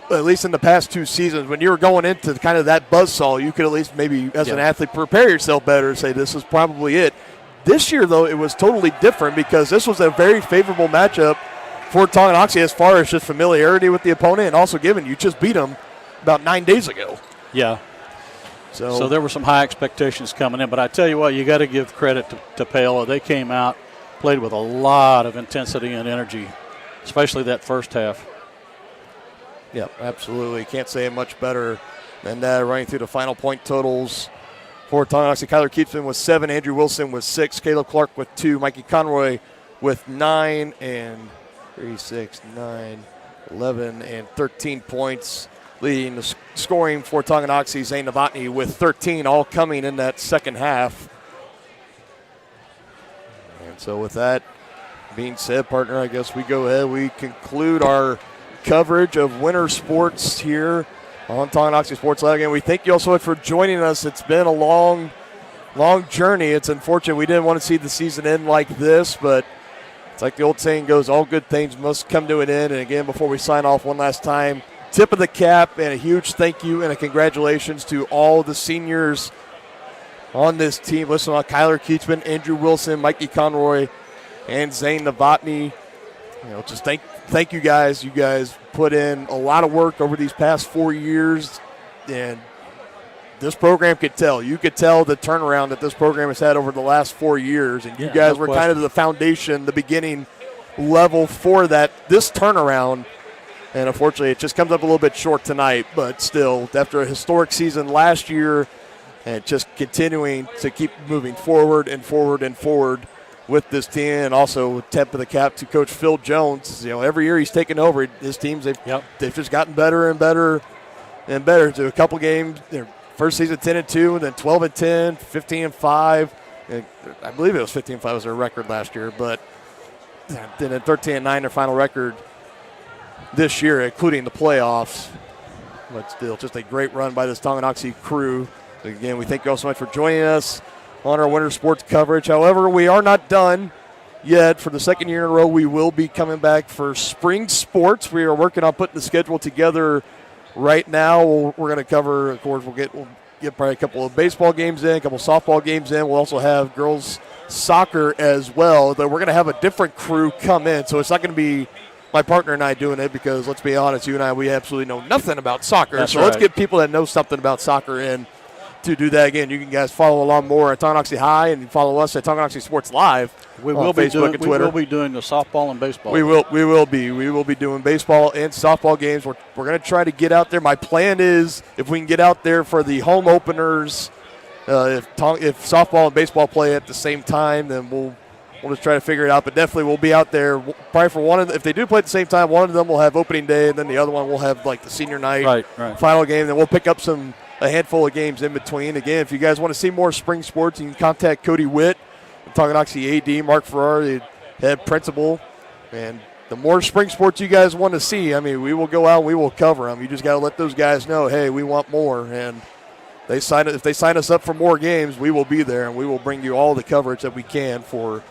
But at least in the past 2 seasons, when you were going into kind of that buzzsaw, you could at least maybe, as an athlete, prepare yourself better and say this is probably it. This year, though, it was totally different, because this was a very favorable matchup for Tonganoxie as far as just familiarity with the opponent, and also given you just beat them about 9 days ago. Yeah. So there were some high expectations coming in. But I tell you what, you got to give credit to Paola. They came out, played with a lot of intensity and energy, especially that first half. Yeah, absolutely. Can't say it much better than that. Running through the final point totals for Tonganoxie, Kyler Keatsman with 7, Andrew Wilson with 6, Caleb Clark with 2, Mikey Conroy with 9, and 3, 6, 9, 11, and 13 points. Leading the scoring for Tonganoxie, Zane Novotny with 13, all coming in that second half. And so with that being said, partner, I guess we go ahead. We conclude our coverage of winter sports here on Tonganoxie Sports Live. Again, we thank you all so much for joining us. It's been a long journey. It's unfortunate we didn't want to see the season end like this, but it's like the old saying goes, all good things must come to an end. And again, before we sign off one last time, tip of the cap and a huge thank you and a congratulations to all the seniors on this team. Listen to Kyler Keatsman, Andrew Wilson, Mikey Conroy, and Zane Novotny. Just thank you guys. You guys put in a lot of work over these past 4 years, and this program could tell. You could tell the turnaround that this program has had over the last 4 years, and you guys were kind of the foundation, the beginning level for this turnaround. And unfortunately, it just comes up a little bit short tonight, but still, after a historic season last year, and just continuing to keep moving forward and forward and forward with this team, and also tip of the cap to Coach Phil Jones. Every year he's taken over his teams. They've just gotten better and better and better. To a couple games, their first season 10-2, and then 12-10, 15-5. I believe it was 15-5 was their record last year, but then at 13-9 their final record this year, including the playoffs. But still, just a great run by this Tonganoxie crew. Again, we thank you all so much for joining us on our winter sports coverage. However, we are not done yet. For the second year in a row, we will be coming back for spring sports. We are working on putting the schedule together right now. We're going to cover, of course, we'll get probably a couple of baseball games in, a couple of softball games in. We'll also have girls soccer as well. Though we're going to have a different crew come in, so it's not going to be my partner and I doing it because, let's be honest, you and I, we absolutely know nothing about soccer. That's so right. let's get people that know something about soccer in to do that. Again, you can guys follow along more at Tonganoxie High and follow us at Tonganoxie Sports Live We on will be Facebook and Twitter. We will be doing the softball and baseball. We will be doing baseball and softball games. We're going to try to get out there. My plan is if we can get out there for the home openers, if softball and baseball play at the same time, then we'll just try to figure it out. But definitely we'll be out there probably for one of them. If they do play at the same time, one of them will have opening day, and then the other one will have like the senior night final game. Then we'll pick up a handful of games in between. Again, if you guys want to see more spring sports, you can contact Cody Witt, Tonganoxie AD, Mark Ferrari, the head principal. And the more spring sports you guys want to see, I mean, we will go out, we will cover them. You just got to let those guys know, hey, we want more. And if they sign us up for more games, we will be there, and we will bring you all the coverage that we can for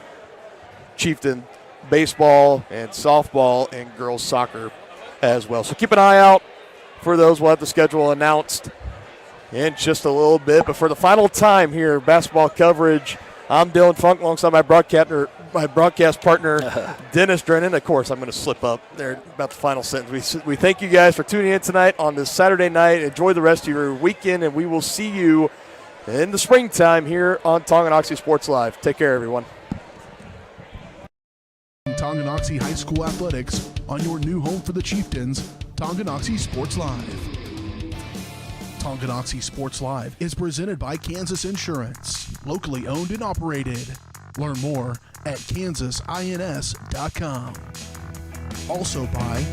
Chieftain baseball and softball and girls soccer as well. So keep an eye out for those. We'll have the schedule announced in just a little bit. But for the final time here, basketball coverage, I'm Dylan Funk alongside my broadcast partner, Dennis Drennan. Of course, I'm going to slip up there about the final sentence. We thank you guys for tuning in tonight on this Saturday night. Enjoy the rest of your weekend, and we will see you in the springtime here on Tonganoxie Sports Live. Take care, everyone. Tonganoxie High School Athletics on your new home for the Chieftains, Tonganoxie Sports Live. Tonganoxie Sports Live is presented by Kansas Insurance, locally owned and operated. Learn more at kansasins.com. Also by